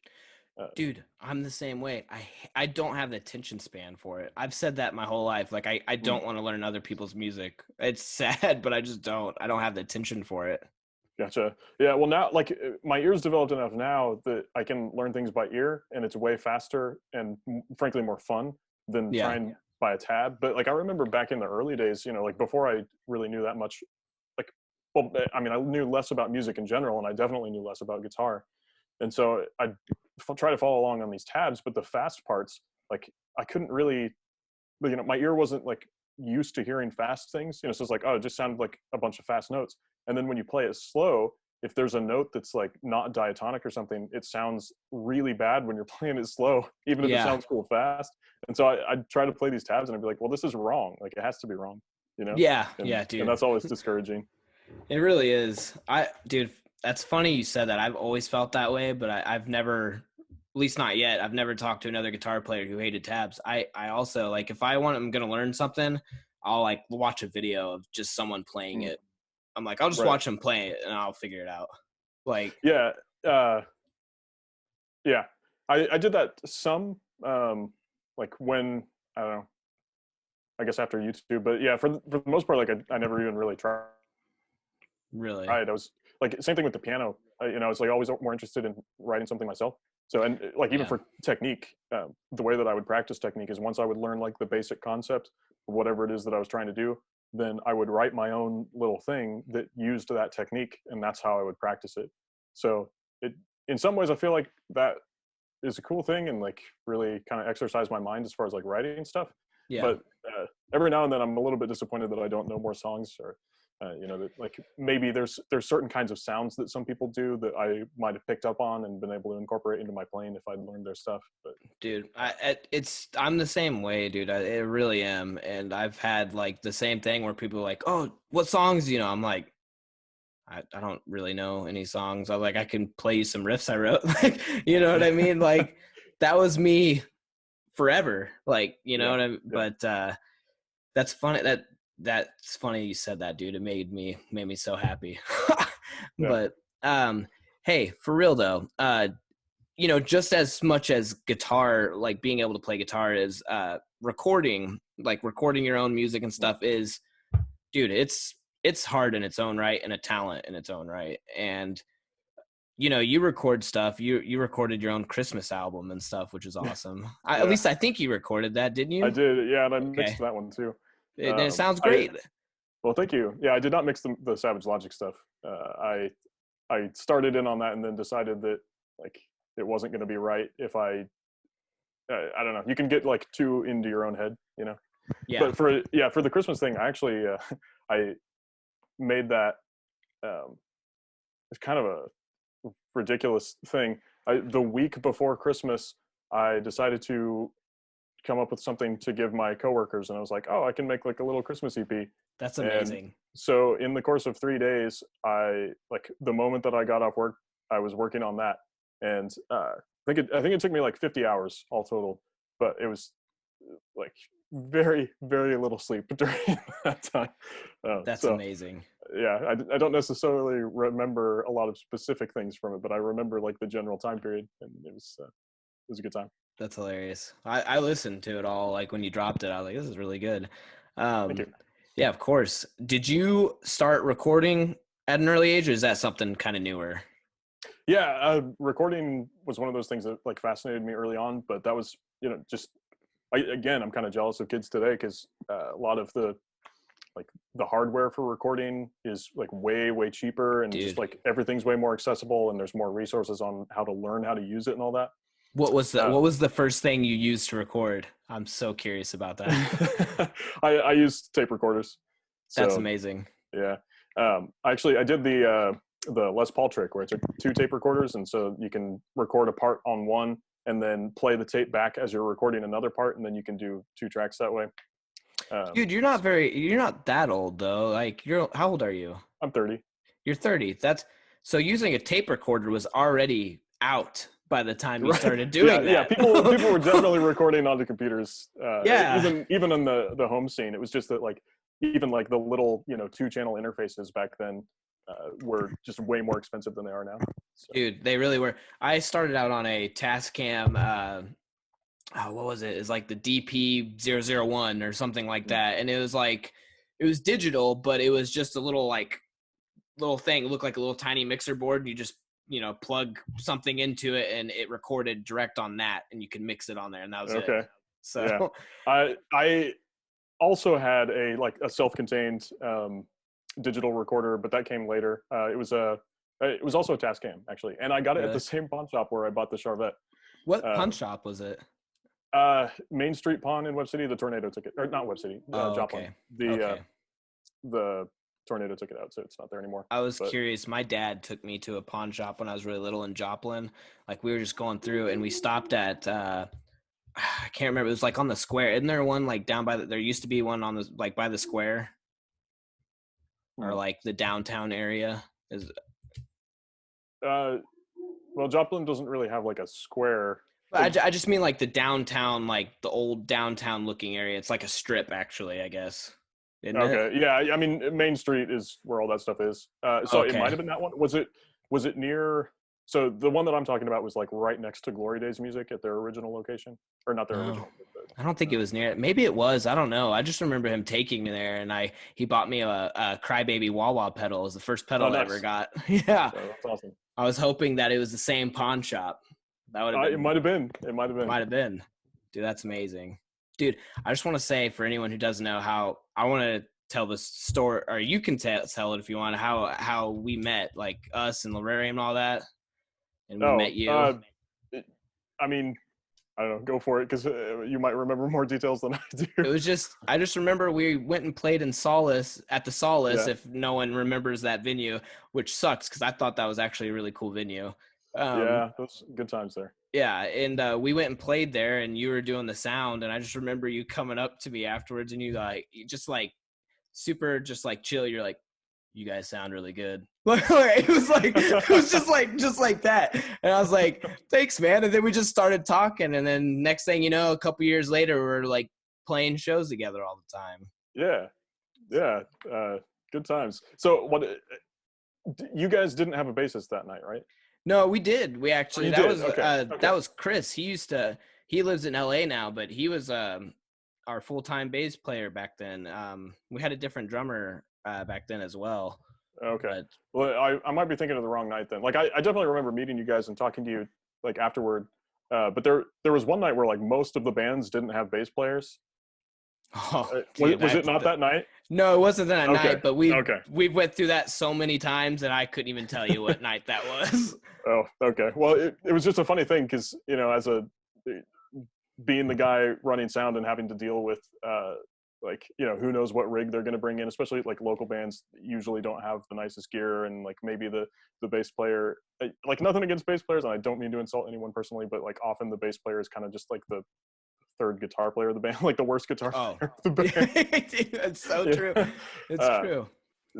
Uh, Dude, I'm the same way. I don't have the attention span for it. I've said that my whole life. Like I mm, don't want to learn other people's music. It's sad, but I just don't. I don't have the attention for it. Gotcha. Yeah. Well, now, like my ears developed enough now that I can learn things by ear, and it's way faster and frankly more fun than Yeah. trying by a tab. But like I remember back in the early days, like before I really knew that much. Like, well, I mean, I knew less about music in general, and I definitely knew less about guitar. And so I'd try to follow along on these tabs, but the fast parts, like I couldn't really, my ear wasn't like used to hearing fast things. So it's like, oh, it just sounded like a bunch of fast notes. And then when you play it slow, if there's a note that's like not diatonic or something, it sounds really bad when you're playing it slow, even if it Yeah. sounds cool fast. And so I'd try to play these tabs and I'd be like, well, this is wrong. Like it has to be wrong, you know? Yeah. And Yeah, and dude. that's always discouraging. It really is. Dude, that's funny you said that. I've always felt that way, but I've never, at least not yet. I've never talked to another guitar player who hated tabs. I also like if I'm gonna learn something, I'll like watch a video of just someone playing Mm, it. I'm like, I'll just right. watch them play it and I'll figure it out. Like, Yeah. Uh, yeah. I did that some, like when, I don't know, I guess after YouTube, but yeah, for the most part, like I never even really tried. really. I was like, same thing with the piano. I was like always more interested in writing something myself. So, and like even Yeah. for technique, the way that I would practice technique is once I would learn like the basic concept of whatever it is that I was trying to do, then I would write my own little thing that used that technique, and that's how I would practice it. So, in some ways, I feel like that is a cool thing and like really kind of exercise my mind as far as like writing stuff. Yeah. But every now and then I'm a little bit disappointed that I don't know more songs, or that like maybe there's certain kinds of sounds that some people do that I might have picked up on and been able to incorporate into my playing if I'd learned their stuff. But Dude, I'm the same way, dude. I really am, and I've had like the same thing where people are like, "Oh, what songs do you know?" I'm like, I don't really know any songs. I'm like, I can play you some riffs I wrote. Like, you know what I mean? Like, that was me forever. Like, you know yeah, what I mean? yeah, But that's funny. That's funny you said that, dude. It made me so happy. yeah, But hey, for real though, just as much as guitar, like being able to play guitar is recording, like recording your own music and mm, stuff is, dude, it's hard in its own right and a talent in its own right. And you record stuff. You recorded your own Christmas album and stuff, which is awesome. At yeah. least I think you recorded that, didn't I you? did, yeah, and I Okay. mixed that one too. It sounds I great. Well, thank you. Yeah, I did not mix the Savage Logic stuff. I started in on that and then decided that like it wasn't going to be right if I don't know. You can get like too into your own head. Yeah. But for the Christmas thing, I actually I made that. It's kind of a ridiculous thing. The week before Christmas, I decided to come up with something to give my coworkers, and I was like, oh, I can make like a little Christmas EP. That's And amazing. so in the course of 3 days, I like the moment that I got off work, I was working on that, and I think it took me like 50 hours all total, but it was like very very little sleep during that time. That's So amazing. yeah, I don't necessarily remember a lot of specific things from it, but I remember like the general time period, and it was a good time. That's hilarious. I listened to it all, like when you dropped it. I was like, this is really good. Thank Um, you. yeah, of course. Did you start recording at an early age, or is that something kind of newer? Yeah, recording was one of those things that like fascinated me early on, but that was just again, I'm kind of jealous of kids today because a lot of the like the hardware for recording is like way cheaper, and just Dude, like everything's way more accessible, and there's more resources on how to learn how to use it and all that. what was the first thing you used to record? I'm so curious about that. I use tape recorders. That's So amazing. yeah, actually I did the Les Paul trick where it's two tape recorders, and so you can record a part on one and then play the tape back as you're recording another part, and then you can do two tracks that way. Dude, you're not that old though. Like how old are you? I'm 30. You're 30. That's so using a tape recorder was already out by the time you Right. started Yeah, doing yeah. that. People were definitely recording on the computers. Yeah. Even in the home scene, it was just that like even like the little 2-channel interfaces back then were just way more expensive than they are now. So. Dude, they really were. I started out on a Tascam what was it? It's like the DP001 or something like that. And it was digital, but it was just a little thing. It looked like a little tiny mixer board. And you just, plug something into it and it recorded direct on that, and you can mix it on there. And that was Okay. it. So yeah, I also had a self-contained digital recorder, but that came later. It was also a Tascam actually, and I got it at the same pawn shop where I bought the Charvette. What pawn shop was it? Main Street Pawn in Web City. The tornado took it, or not Web City, Joplin. Okay. The tornado took it out, so it's not there anymore. I was curious. My dad took me to a pawn shop when I was really little in Joplin. Like we were just going through, and we stopped at I can't remember. It was like on the square. Isn't there one like down by there used to be one on the like by the square or like the downtown area? Is well, Joplin doesn't really have like a square. I just mean like the downtown, like the old downtown looking area. It's like a strip, actually, I guess. Isn't Okay, it? yeah. I mean, Main Street is where all that stuff is. So it might have been that one. Was it near? So the one that I'm talking about was like right next to Glory Days Music at their original location, or not their original. But, I don't think it was near it. Maybe it was. I don't know. I just remember him taking me there, and he bought me a Crybaby Wah Wah pedal. It was the first pedal I ever got. Yeah, so that's awesome. I was hoping that it was the same pawn shop. That would have been. It might have been. It might have been. Might have been. Dude, that's amazing. Dude, I just want to say for anyone who doesn't know how I want to tell this story, or you can tell it if you want, how we met, like us and Lararium and all that, and we met you. I mean, I don't know. Go for it, because you might remember more details than I do. It was I just remember we went and played in Sardis at the Sardis. Yeah. If no one remembers that venue, which sucks because I thought that was actually a really cool venue. Yeah, those good times there. Yeah, and we went and played there, and you were doing the sound, and I just remember you coming up to me afterwards, and you just super just chill. You're like, you guys sound really good. It was just like that. And I was like, thanks, man. And then we just started talking. And then next thing you know, a couple years later, we're like playing shows together all the time. Yeah. Yeah. Good times. So you guys didn't have a bassist that night, right? No, we did. We actually, Okay. That was Chris. He lives in LA now, but he was our full-time bass player back then. We had a different drummer back then as well. Okay. Well, I might be thinking of the wrong night then. Like I definitely remember meeting you guys and talking to you like afterward. But there was one night where like most of the bands didn't have bass players. Oh, dude, was it not that night? No, it wasn't that night, but we went through that so many times that I couldn't even tell you what night that was. Oh, okay. Well, it was just a funny thing because, as being the guy running sound and having to deal with who knows what rig they're going to bring in, especially like local bands usually don't have the nicest gear, and like maybe the bass player, like nothing against bass players, and I don't mean to insult anyone personally, but like often the bass player is kind of just like the third guitar player of the band, like the worst guitar player of the band. It's so true. It's true.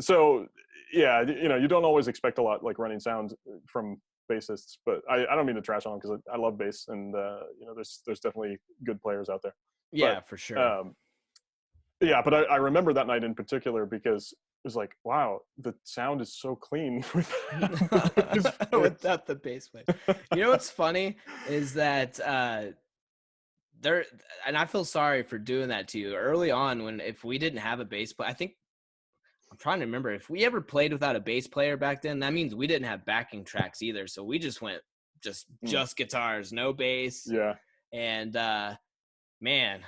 So yeah, you don't always expect a lot like running sound from bassists, but I don't mean to trash on them because I love bass, and there's definitely good players out there. Yeah, for sure. Yeah, but I remember that night in particular because it was like, wow, the sound is so clean without the bass player. You know what's funny is that and I feel sorry for doing that to you early on if we didn't have a bass player. I think I'm trying to remember if we ever played without a bass player back then. That means we didn't have backing tracks either. So we just went just guitars, no bass. Yeah. And man,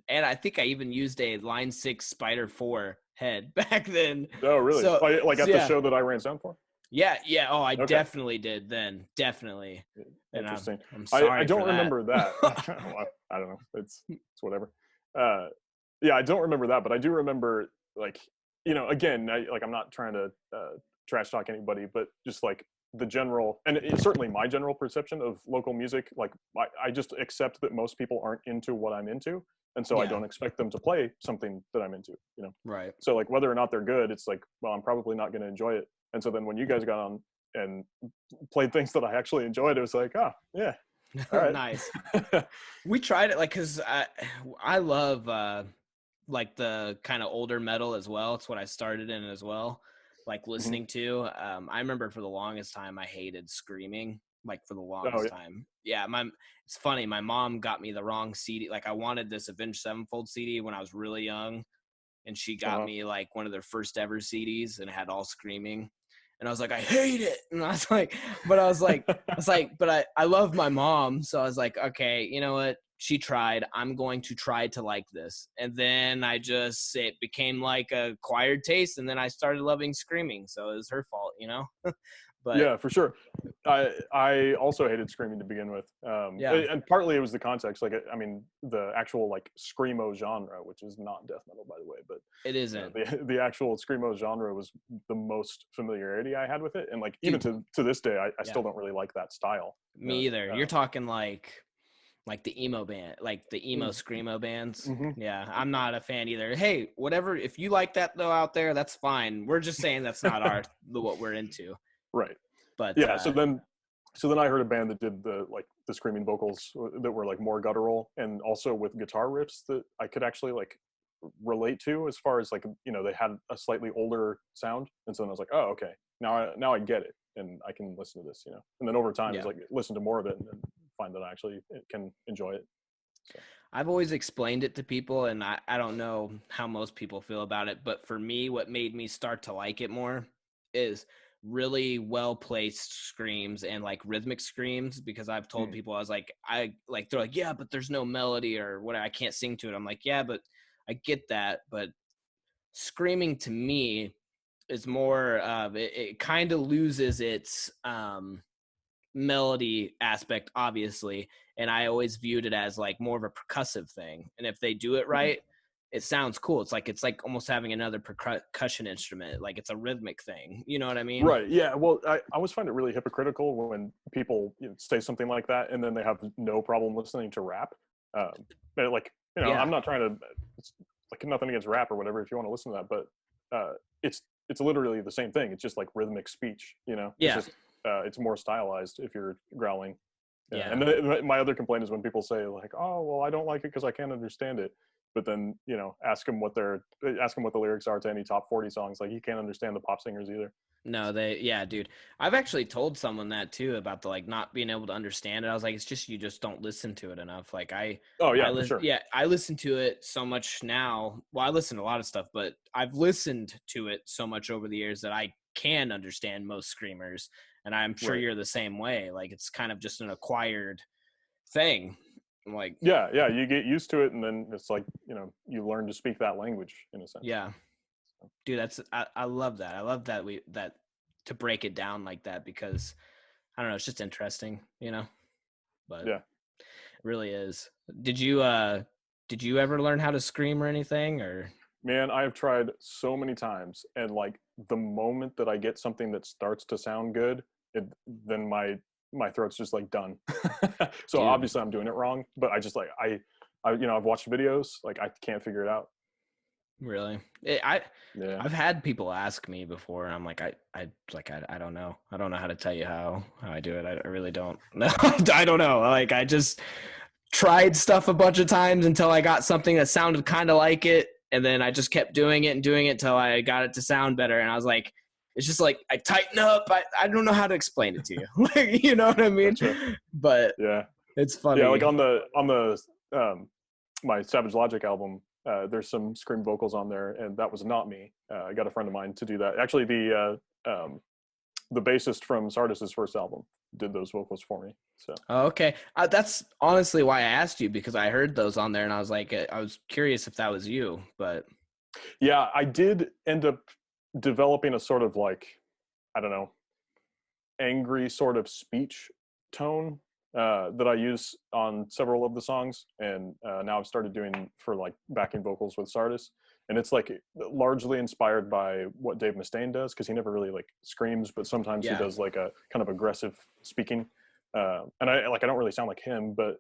and I think I even used a Line 6 Spider 4 head back then. Oh, really? So, Like so at the yeah. show that I ran sound for? Yeah, yeah. Oh, I Okay. definitely did then. Definitely. And Interesting. I'm I sorry for don't that. remember that. Well, I don't know. It's whatever. Uh, yeah, I don't remember that, but I do remember, like, again, I'm not trying to trash talk anybody, but just like the general, and it's certainly my general perception of local music. Like, I just accept that most people aren't into what I'm into, and so I Yeah. don't expect them to play something that I'm into. Right. So like whether or not they're good, it's like, well, I'm probably not going to enjoy it. And so then when you guys got on and played things that I actually enjoyed, it was like, oh yeah, all right. Nice. We tried it, like, cause I love like the kind of older metal as well. It's what I started in as well, like Mhm. listening to. I remember for the longest time I hated screaming, like for the Oh longest yeah. time. Yeah, it's funny. My mom got me the wrong CD. Like I wanted this Avenged Sevenfold CD when I was really young, and she got Uh-huh. me like one of their first ever CDs, and it had all screaming. And I was like, I hate it. And I was like, but I love my mom. So I was like, okay, you know what? She tried. I'm going to try to like this. And then it became like a acquired taste. And then I started loving screaming. So it was her fault, you know? But Yeah, for sure. I also hated screaming to begin with, yeah, and partly it was the context. Like, I mean, the actual like screamo genre, which is not death metal, by the way, but it isn't. the actual screamo genre was the most familiarity I had with it, and like even Dude, to this day, I yeah, still don't really like that style. me either. You're talking like the emo band, like the emo screamo bands. Mm-hmm. Yeah, I'm not a fan either. Hey, whatever, if you like that though out there, that's fine. We're just saying that's not what we're into. Right. But Yeah. So then I heard a band that did the screaming vocals that were like more guttural, and also with guitar riffs that I could actually like relate to, as far as like, they had a slightly older sound. And so then I was like, oh, okay, now I get it, and I can listen to this. And then over time, it's yeah, like listen to more of it and then find that I actually can enjoy it. So I've always explained it to people, and I don't know how most people feel about it, but for me, what made me start to like it more is really well placed screams and like rhythmic screams. Because I've told mm, people, I was like, they're like, yeah, but there's no melody or what, I can't sing to it. I'm like, yeah, but I get that, but screaming to me is more of it kind of loses its melody aspect, obviously, and I always viewed it as like more of a percussive thing, and if they do it mhm. right, it sounds cool. It's like almost having another percussion instrument, like it's a rhythmic thing, you know what I mean? Right. Yeah. Well, I always find it really hypocritical when people say something like that and then they have no problem listening to rap. But like, Yeah, I'm not trying to. It's like nothing against rap or whatever if you want to listen to that, but it's literally the same thing. It's just like rhythmic speech. It's yeah, just it's more stylized if you're growling. Yeah. yeah. And then my other complaint is when people say like, "Oh, well, I don't like it because I can't understand it." But then ask them what the lyrics are to any top 40 songs. Like, you can't understand the pop singers either. No, yeah, dude. I've actually told someone that too, about the like not being able to understand it. I was like, it's just you just don't listen to it enough. Like Oh yeah, for sure. yeah, I listen to it so much now. Well, I listen to a lot of stuff, but I've listened to it so much over the years that I can understand most screamers, and I'm sure Right. you're the same way. Like it's kind of just an acquired thing. I'm like, Yeah, yeah. You get used to it, and then it's like you learn to speak that language in a sense. yeah, dude, I love that. I love that to break it down like that, because I don't know, it's just interesting, you know. But Yeah, it really is. Did you ever learn how to scream or anything, or man. I have tried so many times, and like the moment that I get something that starts to sound good, then my throat's just like done. So dude, obviously I'm doing it wrong, but I just like I've watched videos, like I can't figure it out. really? Yeah. I've had people ask me before, and I'm like, I don't know. I don't know how to tell you how I do it. I really don't. No, I don't know. Like I just tried stuff a bunch of times until I got something that sounded kind of like it, and then I just kept doing it and doing it till I got it to sound better. And I was like, it's just like I tighten up. I don't know how to explain it to you. Like, you know what I mean? Gotcha. But Yeah. it's Yeah, like funny. on the my Savage Logic album, there's some scream vocals on there, and that was not me. I got a friend of mine to do that. Actually, the bassist from Sardis's first album did those vocals for me. So Oh, okay. That's honestly why I asked you, because I heard those on there and I was like, I was curious if that was you, but yeah, I did end up developing a sort of like, I don't know, angry sort of speech tone that I use on several of the songs, and now I've started doing for like backing vocals with Sardis, and it's like largely inspired by what Dave Mustaine does, because he never really like screams, but sometimes he yeah. does like a kind of aggressive speaking, and I don't really sound like him, but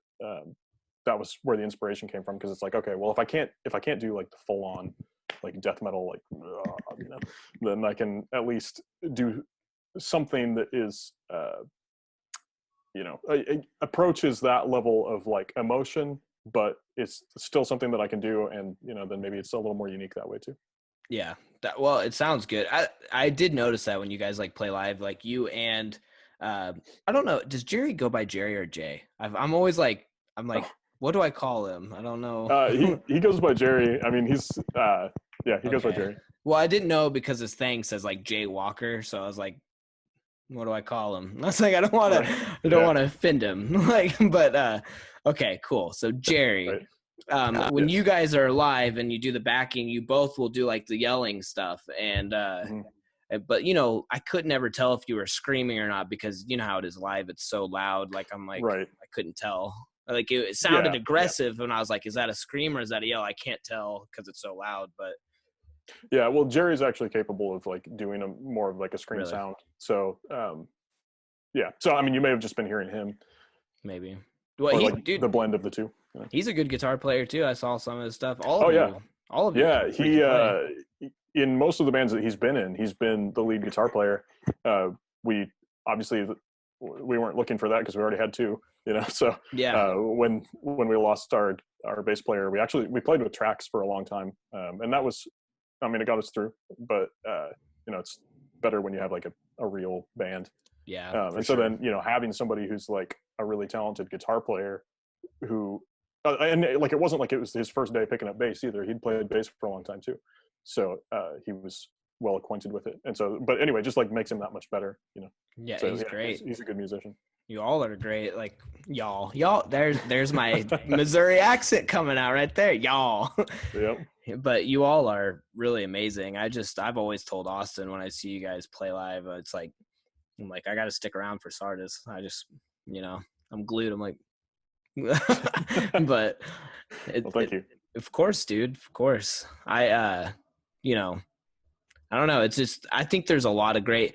that was where the inspiration came from, because it's like, okay, well, if I can't do like the full on like death metal, like you know, then I can at least do something that is you know, approaches that level of like emotion, but it's still something that I can do, and you know, then maybe it's a little more unique that way too. Yeah. Well, it sounds good. I did notice that when you guys like play live, like you and I don't know, does Jerry go by Jerry or Jay? I'm always like, I'm like, Oh, what do I call him? I don't know. he goes by Jerry. I mean, he's yeah, he goes by Okay. Jerry. Well, I didn't know because his thing says like Jay Walker, so I was like, what do I call him? I was like, Right. I don't Yeah. want to offend him. Like, but okay, cool. So Jerry, Right. when you Yes. guys are live and you do the backing, you both will do like the yelling stuff, and Hmm. but you know, I could never tell if you were screaming or not, because you know how it is live, it's so loud. Like I'm like, Right. I couldn't tell. Like it sounded Yeah. Yeah. aggressive, and I was like, is that a scream or is that a yell? I can't tell because it's so loud. But Yeah. Well, Jerry's actually capable of like doing a more of like a scream really, sound. So yeah. So I mean, you may have just been hearing him, maybe. Well, or he, like dude, the blend of the two. You know? he's a good guitar player too. I saw some of his stuff. Oh yeah. All of you can Yeah, freaking play. in most of the bands that he's been in, he's been the lead guitar player. We obviously we weren't looking for that because we already had two, you know. So Yeah, when we lost our bass player, we played with tracks for a long time, and that was, I mean, it got us through. But you know, it's better when you have like a real band. yeah, for And so sure. then, you know, having somebody who's like a really talented guitar player who and like it wasn't like it was his first day picking up bass either. He'd played bass for a long time too, so he was well acquainted with it. And so, but anyway, just like makes him that much better, you know. Yeah, So he's yeah, great. he's a good musician. You all are great. Like y'all. There's my Missouri accent coming out right there, y'all. Yep. But you all are really amazing. I've always told Austin when I see you guys play live, it's like I'm like, I got to stick around for Sardis. I just, you know, I'm glued. I'm like, but Well, thank you. of course, dude, of course. You know, I don't know. It's just, I think there's a lot of great,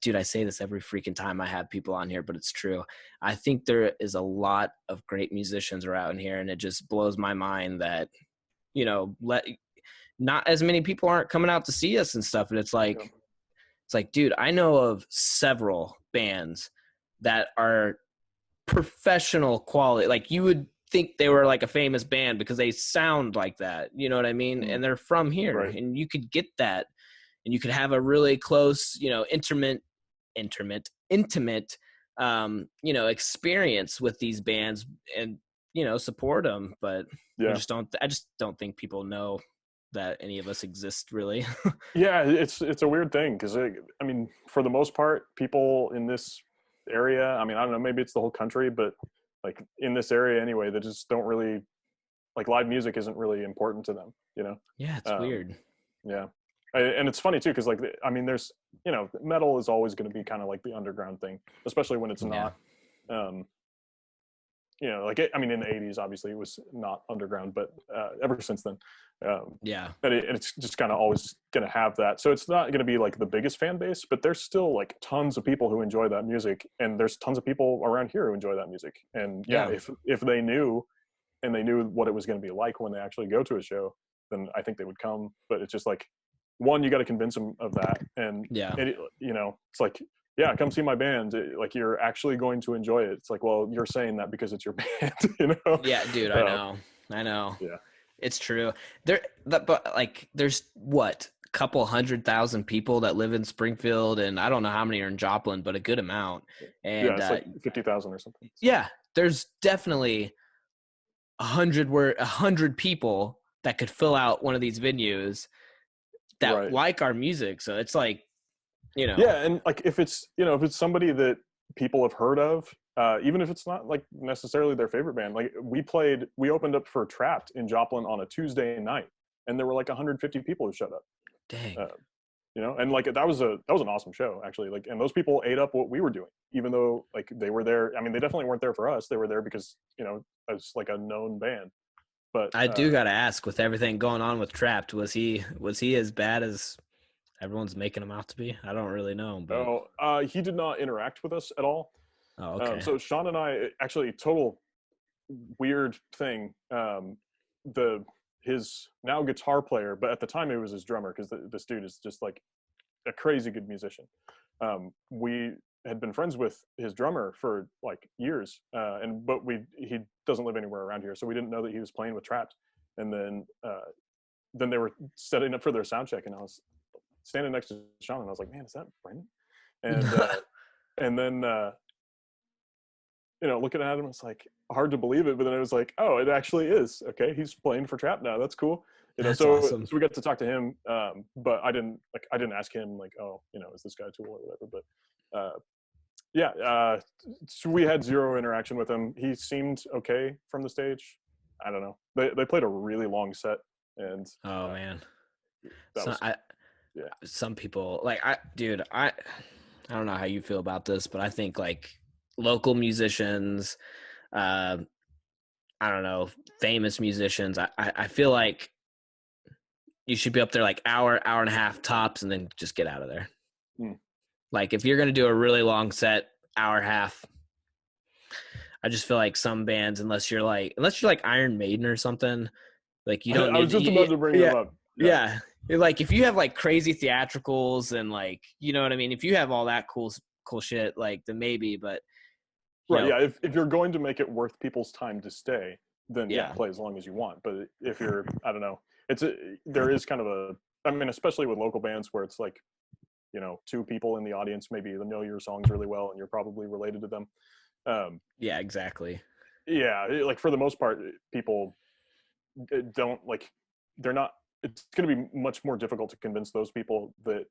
dude, I say this every freaking time I have people on here, but it's true. I think there is a lot of great musicians around here, and it just blows my mind that, you know, not as many people aren't coming out to see us and stuff. And Yeah. it's like, dude, I know of several bands that are professional quality. Like you would think they were like a famous band because they sound like that. You know what I mean? Mm, And they're from here, right. and you could get that, and you could have a really close, you know, intimate, you know, experience with these bands, and you know, support them. But Yeah. I just don't think people know that any of us exist really. Yeah. It's a weird thing because I mean, for the most part, people in this area, I mean, I don't know, maybe it's the whole country, but like in this area anyway, they just don't really like live music isn't really important to them, you know. Yeah, it's Um, weird. Yeah, and it's funny too because like I mean, there's, you know, metal is always going to be kind of like the underground thing, especially when it's Yeah. not. Um, you know, like I mean, in the '80s, obviously it was not underground, but ever since then, Yeah. and it's just kind of always going to have that. So it's not going to be like the biggest fan base, but there's still like tons of people who enjoy that music, and there's tons of people around here who enjoy that music. And yeah, Yeah. if they knew, and they knew what it was going to be like when they actually go to a show, then I think they would come. But it's just like, one, you got to convince them of that, and Yeah. you know, it's like, yeah, come see my band. Like you're actually going to enjoy it. It's like, well, you're saying that because it's your band, you know? Yeah, dude, I know. Yeah, It's true. But like, there's what, couple 100,000 people that live in Springfield, and I don't know how many are in Joplin, but a good amount. yeah, And it's like 50,000 or something. So. yeah, there's definitely 100 people that could fill out one of these venues that Right. like our music. So it's like, you know, Yeah, and like if it's, you know, if it's somebody that people have heard of, even if it's not like necessarily their favorite band. Like we opened up for Trapped in Joplin on a Tuesday night, and there were like 150 people who showed up. Dang. And like that was an awesome show actually. Like, and those people ate up what we were doing, even though like they were there. I mean, they definitely weren't there for us. They were there because as like a known band. But I do gotta ask, with everything going on with Trapped, was he as bad as everyone's making him out to be? I don't really know, but he did not interact with us at all. oh, okay. So Sean and I actually total weird thing. His now guitar player, but at the time it was his drummer, because this dude is just like a crazy good musician. We had been friends with his drummer for like years, but he doesn't live anywhere around here, so we didn't know that he was playing with Trapped. And then they were setting up for their sound check, and I was standing next to Sean, and I was like, "Man, is that Brendan?" And then looking at him, it's like hard to believe it, but then it was like, oh, it actually is. Okay, he's playing for Trap now. That's cool. That's so awesome. So we got to talk to him, but I didn't ask him like, oh, is this guy Tool or whatever. But so we had zero interaction with him. He seemed okay from the stage. I don't know. They played a really long set, and man, yeah. Some people like I don't know how you feel about this, but I think like local musicians, I don't know, famous musicians, I feel like you should be up there like hour and a half tops, and then just get out of there. Like if you're going to do a really long set, hour and a half, I just feel like some bands, unless you're like Iron Maiden or something, like you don't need. I was just about to bring them up. Yeah. Like if you have like crazy theatricals and like, you know what I mean? If you have all that cool shit, like then maybe, but right. Yeah. If you're going to make it worth people's time to stay, then yeah, play as long as you want. But if you're, I don't know, there is kind of especially with local bands where it's like, two people in the audience, maybe they know your songs really well and you're probably related to them. Yeah, exactly. Yeah. Like for the most part, people don't like, they're not, it's going to be much more difficult to convince those people that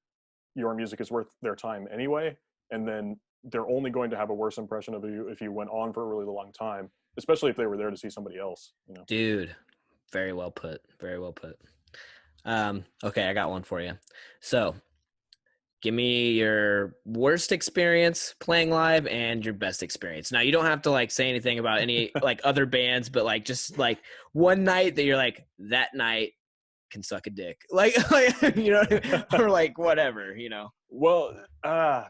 your music is worth their time anyway. And then they're only going to have a worse impression of you if you went on for a really long time, especially if they were there to see somebody else. Dude, very well put. Very well put. Okay, I got one for you. So give me your worst experience playing live and your best experience. Now you don't have to like say anything about any like other bands, but like just like one night that you're like, that night can suck a dick, like or like whatever. Well,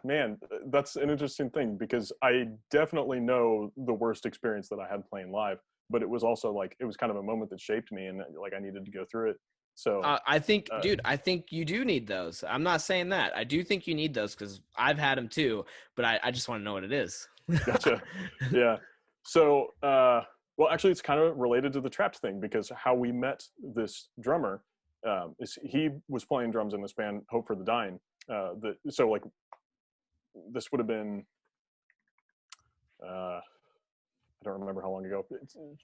man, that's an interesting thing, because I definitely know the worst experience that I had playing live, but it was also like, it was kind of a moment that shaped me, and like I needed to go through it. So I think, dude, I think you do need those. I'm not saying that. I do think you need those because I've had them too, but I just want to know what it is. Gotcha. Yeah. So, well, actually, it's kind of related to the Trapped thing, because how we met this drummer is he was playing drums in this band, Hope for the Dying. So like, this would have been, I don't remember how long ago,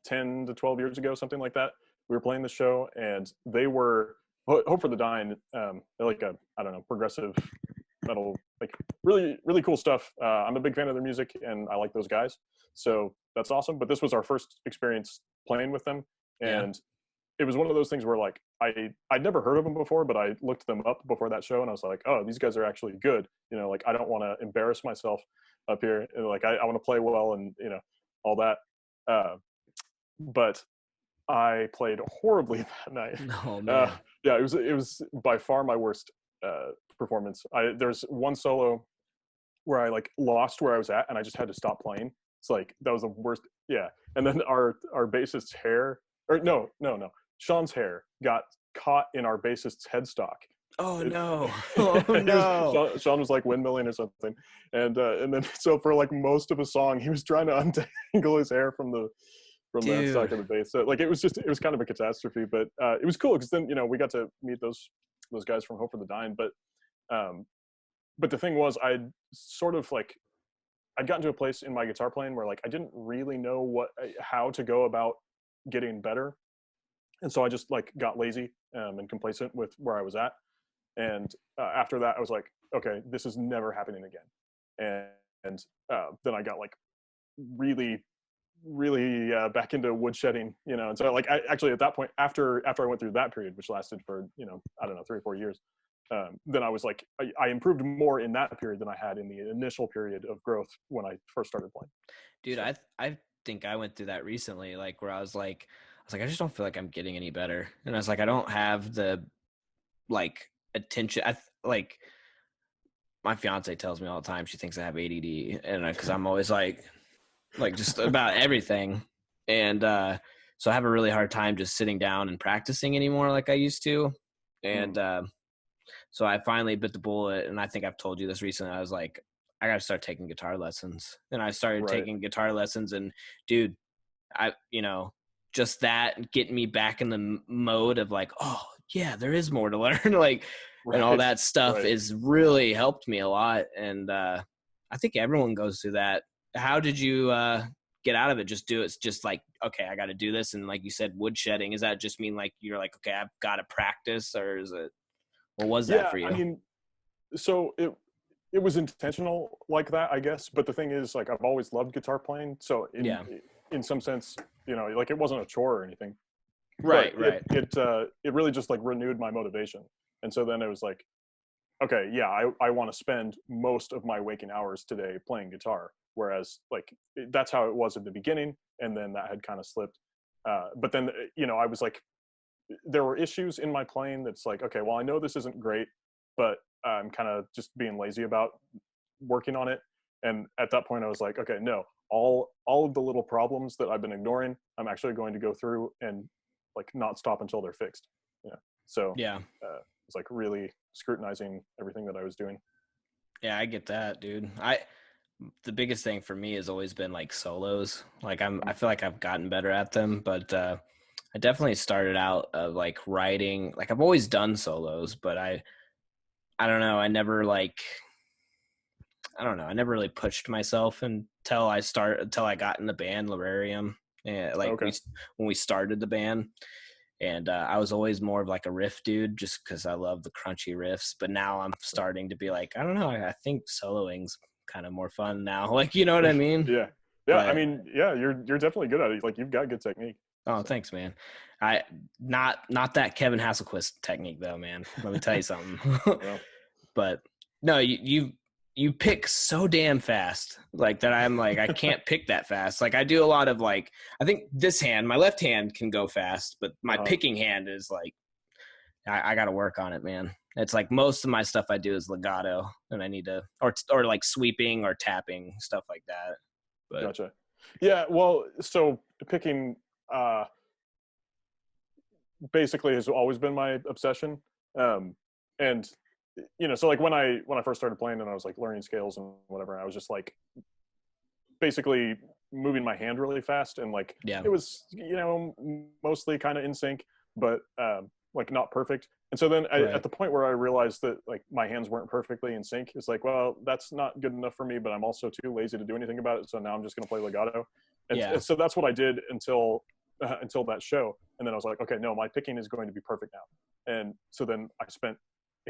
10 to 12 years ago, something like that. We were playing the show, and they were Hope for the Dying. They're like I don't know, progressive metal, like really, really cool stuff. I'm a big fan of their music, and I like those guys. So that's awesome. But this was our first experience playing with them. And it was one of those things where like, I'd never heard of them before, but I looked them up before that show, and I was like, oh, these guys are actually good. Like I don't want to embarrass myself up here. And like, I want to play well, and all that. But I played horribly that night. Oh man. Yeah, it was by far my worst performance. There's one solo where I like lost where I was at, and I just had to stop playing. It's like, that was the worst. Yeah. And then our bassist's hair, or no, Sean's hair got caught in our bassist's headstock. Oh no. Oh no. Sean was like windmilling or something. And then so for like most of a song, he was trying to untangle his hair from the headstock of the bass. So like, it was kind of a catastrophe, but it was cool, because then, we got to meet those guys from Hope for the Dying. But the thing was, I'd gotten to a place in my guitar playing where like, I didn't really know how to go about getting better. And so I just like got lazy and complacent with where I was at. And after that, I was like, okay, this is never happening again. then I got like really really back into woodshedding, and so like I actually at that point, after I went through that period, which lasted for I don't know 3 or 4 years, then I was like I improved more in that period than I had in the initial period of growth when I first started playing. Dude, So I think I went through that recently, like where I just don't feel like I'm getting any better, and I was like, I don't have the like attention. Like my fiance tells me all the time she thinks I have ADD, and because I'm always like just about everything, and so I have a really hard time just sitting down and practicing anymore like I used to, and mm, so I finally bit the bullet, and I think I've told you this recently. I was like, I got to start taking guitar lessons, and I started right, taking guitar lessons, and dude, I just that getting me back in the mode of like, oh yeah, there is more to learn, like, and all right, that stuff right. is really helped me a lot, and I think everyone goes through that. How did you get out of it? Just do it. It's just like, okay, I got to do this, and like you said, woodshedding. Does that just mean like you're like, okay, I've got to practice, or is it? What was that Yeah, for I you? mean, so it was intentional like that, I guess. But the thing is, like, I've always loved guitar playing, so Yeah. in some sense, like it wasn't a chore or anything. But Right. Right. it really just like renewed my motivation. And so then it was like, okay, yeah, I want to spend most of my waking hours today playing guitar. Whereas like that's how it was at the beginning, and then that had kind of slipped. But then I was like, there were issues in my playing that's like, okay, well, I know this isn't great, but I'm kind of just being lazy about working on it. And at that point, I was like, okay, no, all of the little problems that I've been ignoring, I'm actually going to go through and like not stop until they're fixed. Yeah. So Yeah. it's like really scrutinizing everything that I was doing. Yeah, I get that, dude. The biggest thing for me has always been like solos. Like I Mhm. feel like I've gotten better at them, but I definitely started out of like writing. Like I've always done solos, but I don't know. I don't know. I never really pushed myself until I got in the band Liberarium. And like Okay. when we started the band, and I was always more of like a riff dude, just because I love the crunchy riffs. But now I'm starting to be like, I don't know. I think soloing's kind of more fun now. Like, you know what I mean? Yeah. Yeah. I But mean, yeah, you're definitely good at it. Like you've got good technique. oh, So thanks, man. I not that Kevin Hasselquist technique though, man. Let me tell you something. well, But no, you pick so damn fast, like that. I'm like, I can't pick that fast. Like I do a lot of like, I think my left hand can go fast, but my uh-huh. picking hand is like, I got to work on it, man. It's like most of my stuff I do is legato, and I need to, or like sweeping or tapping stuff like that. But Gotcha. Yeah, well, so picking uh basically has always been my obsession. And so like when I first started playing and I was like learning scales and whatever, I was just like basically moving my hand really fast, and like yeah, it was mostly kind of in sync, but like not perfect. And so then at right, the point where I realized that like my hands weren't perfectly in sync, it's like, well, that's not good enough for me, but I'm also too lazy to do anything about it, so now I'm just going to play legato. And yeah, so that's what I did until that show. And then I was like, okay, no, my picking is going to be perfect now. And so then I spent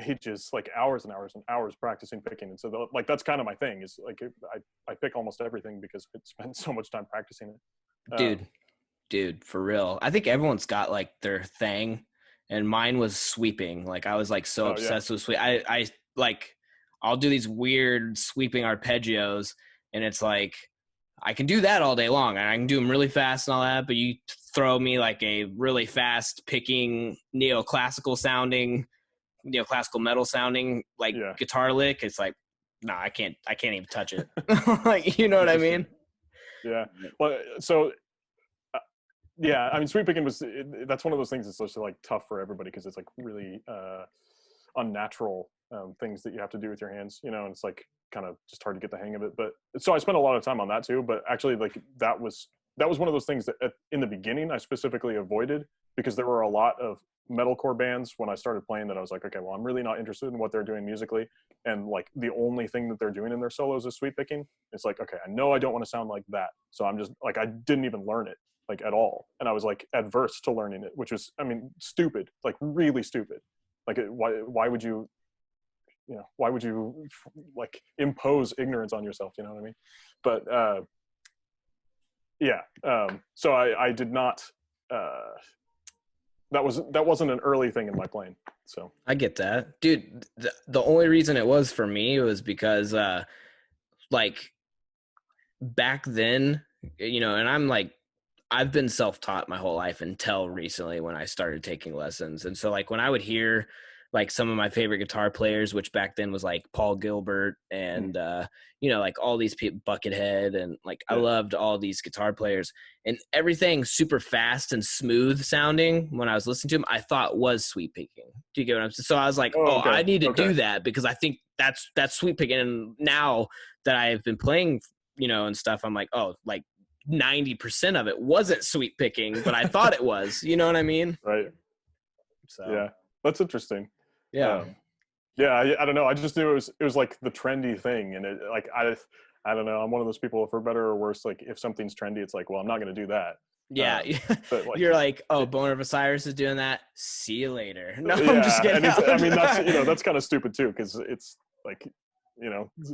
ages, like hours and hours and hours practicing picking. And so like that's kind of my thing, is like I pick almost everything because I spent so much time practicing it. dude. Dude, for real. I think everyone's got like their thing, and mine was sweeping. Like I was like so Oh yeah. obsessed with sweep. I like I'll do these weird sweeping arpeggios, and it's like I can do that all day long, and I can do them really fast and all that. But you throw me like a really fast picking neoclassical metal sounding like Yeah. guitar lick. It's like, no, I can't. I can't even touch it. Like, you know what I Interesting. mean? Yeah. Well, so yeah, I mean, sweep picking that's one of those things that's just like tough for everybody because it's like really unnatural things that you have to do with your hands, and it's like kind of just hard to get the hang of it. But so I spent a lot of time on that too. But actually, like that was one of those things that in the beginning I specifically avoided, because there were a lot of metalcore bands when I started playing that I was like, okay, well, I'm really not interested in what they're doing musically, and like the only thing that they're doing in their solos is sweep picking. It's like, okay, I know I don't want to sound like that, so I'm just like, I didn't even learn it like at all, and I was like adverse to learning it, which was, I mean, stupid, like really stupid. Like why would you why would you like impose ignorance on yourself? You know what I mean? But yeah. So I did not. That wasn't an early thing in my playing. So I get that, dude. The only reason it was for me was because like back then, and I'm like, I've been self-taught my whole life until recently when I started taking lessons. And so like when I would hear like some of my favorite guitar players, which back then was like Paul Gilbert and like all these people, Buckethead, and like I yeah. loved all these guitar players, and everything super fast and smooth sounding when I was listening to them, I thought was sweep picking. Do you get what I'm saying? So I was like, Oh, oh, okay. I need to Okay. do that because I think that's sweep picking. And now that I've been playing, and stuff, I'm like, oh, like 90% of it wasn't sweep picking, but I thought it was. You know what I mean? Right. So Yeah, that's interesting. yeah, Yeah, I don't know. I just knew it was like the trendy thing, and it like I don't know. I'm one of those people, for better or worse, like if something's trendy, it's like, well, I'm not going to do that. yeah. But like, You're like, oh, it, Boner of Osiris is doing that. See you later. No, I'm just yeah, kidding. and it's I mean that's kind of stupid too, because it's like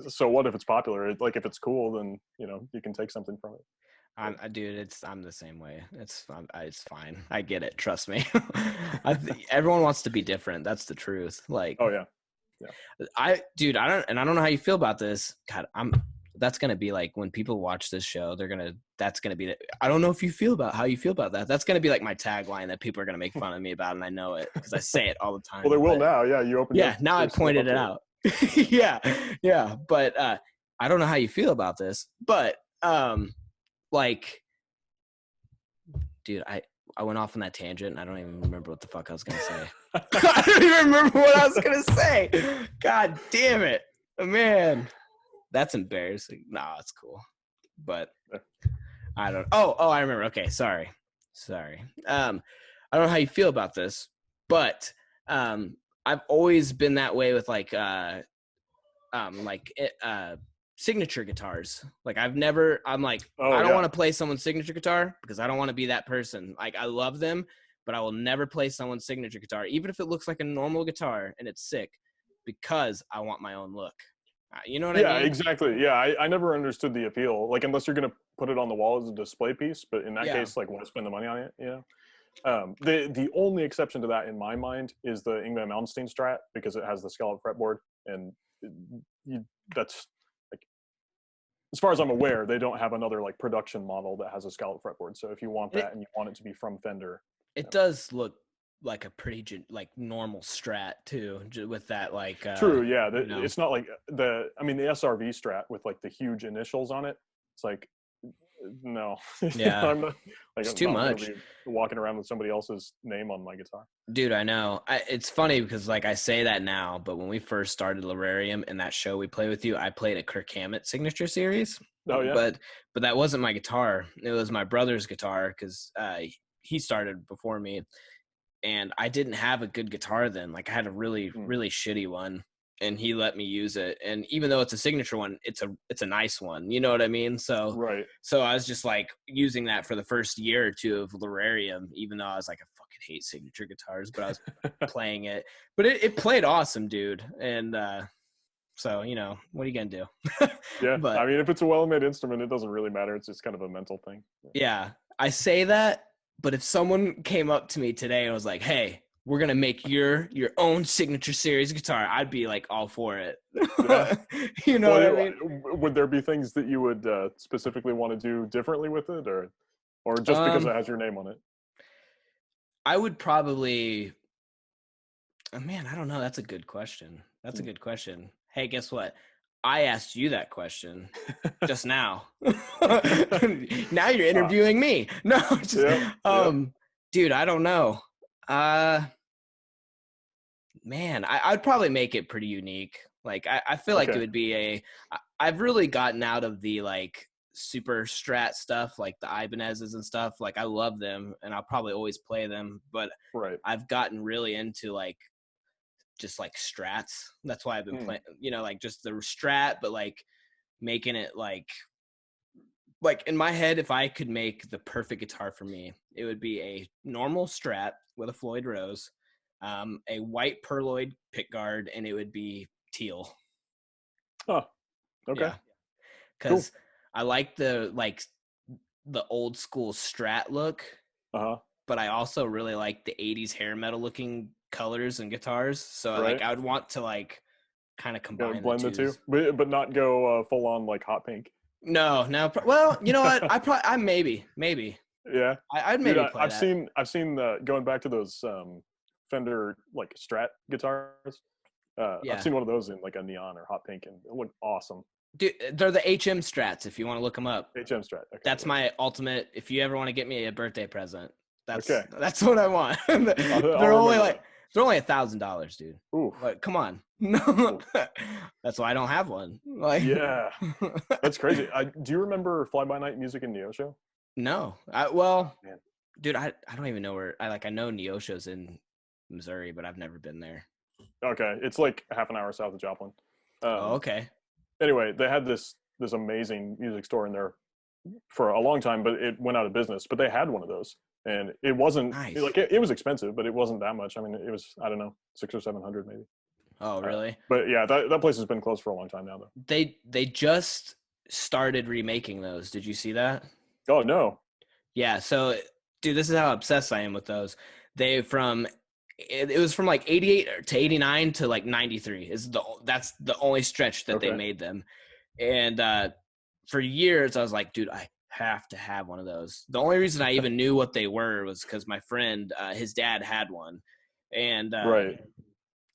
so what if it's popular? Like if it's cool, then you can take something from it. Dude, I'm the same way. It's fine. I get it. Trust me. Everyone wants to be different. That's the truth. Like, Oh yeah, yeah. dude, I don't know how you feel about this. God, that's going to be like when people watch this show, that's going to be, I don't know if you feel about how you feel about that. That's going to be like my tagline that people are going to make fun of me about. And I know it because I say it all the Well, they time, will but now. Yeah, you opened now I yourself pointed up it to it. out. Yeah. Yeah. But, I don't know how you feel about this, but, like, dude, I went off on that tangent and I don't even remember what the fuck I was going to say. I don't even remember what I was going to say. God damn it, man. That's embarrassing. Nah, it's cool. But I don't. Oh, I remember. Okay, sorry. I don't know how you feel about this, but I've always been that way with like signature guitars. Like I'm like, Oh I don't yeah. want to play someone's signature guitar because I don't want to be that person. Like I love them, but I will never play someone's signature guitar, even if it looks like a normal guitar and it's sick, because I want my own look. You know what I Yeah, mean? exactly. Yeah, I never understood the appeal. Like, unless you're gonna put it on the wall as a display piece, but in that Yeah. case, like, why spend the money on it? The only exception to that in my mind is the Ingve Malmsteen Strat, because it has the scallop fretboard, and that's like, as far as I'm aware, they don't have another like production model that has a scallop fretboard. So if you want that It and you want it to be from Fender, it does look like a pretty like normal Strat too, with that like true. Yeah, it's not like I mean, the SRV Strat with like the huge initials on it. It's like, no, Yeah, I'm not like it's I'm too not gonna much. be walking around with somebody else's name on my guitar. Dude, I know. It's funny because like I say that now, but when we first started Lorarium and that show we play with you, I played a Kirk Hammett signature series, Oh yeah. but that wasn't my guitar. It was my brother's guitar because he started before me, and I didn't have a good guitar then. Like I had a really Mm. really shitty one, and he let me use it. And even though it's a signature one, it's a nice one. You know what I mean? So Right. I was just like using that for the first year or two of Lorarium, even though I was like, I fucking hate signature guitars, but I was playing it. But it played awesome, dude. And so what are you gonna do? Yeah. I But mean, if it's a well-made instrument, it doesn't really matter. It's just kind of a mental thing. yeah, I say that, but if someone came up to me today and was like, "Hey, we're gonna make your own signature series guitar," I'd be like all for it. Yeah. You know what I Well, mean? would there be things that you would specifically want to do differently with it, or just because it Um, has your name on it? I would probably. Oh, man, I don't know. That's a good question. That's a Hmm. good question. Hey, guess what? I asked you that question just now. Now you're Ah, interviewing me. No, just yep, yep. dude, I don't know. Uh Man, I'd probably make it pretty unique. Like I feel like it Okay. would be I've really gotten out of the like super strat stuff, like the Ibanez's and stuff. Like I love them and I'll probably always play them, but Right. I've gotten really into like just like strats. That's why I've been Hmm. playing, like just the strat, but like making it like in my head, if I could make the perfect guitar for me, it would be a normal Strat with a Floyd Rose, a white Perloid pickguard, and it would be teal. Oh, okay. Yeah, Cool. because I like the old school Strat look, Uh-huh. but I also really like the '80s hair metal looking colors and guitars. So like Right. I would want to like kind of Gonna combine the blend the two, twos. but not go full on like hot pink. No, no. Well, you know what? I maybe. Yeah, I'd dude, maybe play that. I've seen going back to those Fender like Strat guitars. I've Yeah, seen one of those in like a neon or hot pink, and it looked awesome. dude, they're the HM Strats. If you want to look them up, HM Strat. Okay, that's gotcha. my ultimate. If you ever want to get me a birthday present, Okay, that's what I want. I'll remember that. They're only $1,000, dude. Oof, Like, come on, no, oof. that's why I don't have one. Like, Yeah, that's crazy. Do you remember Fly By Night Music in Neosho? no, Oh, man. dude, I don't even know where. I know Neosho's in Missouri, but I've never been there. Okay, it's like half an hour south of Joplin. Oh, Um, okay, anyway, they had this amazing music store in there for a long time, but it went out of business. But they had one of those, and it wasn't nice. like it was expensive, but it wasn't that much. I mean, it was, I don't know, 600 or 700 maybe. Oh, really? But yeah, that place has been closed for a long time now, though. They just started remaking those. Did you see that? Oh no. Yeah. So, dude, this is how obsessed I am with those. They it was from like 88 to 89 to like 93 that's the only stretch that they Okay. made them. And for years I was like, dude, I have to have one of those. The only reason I even knew what they were was because my friend, his dad had one, and Right.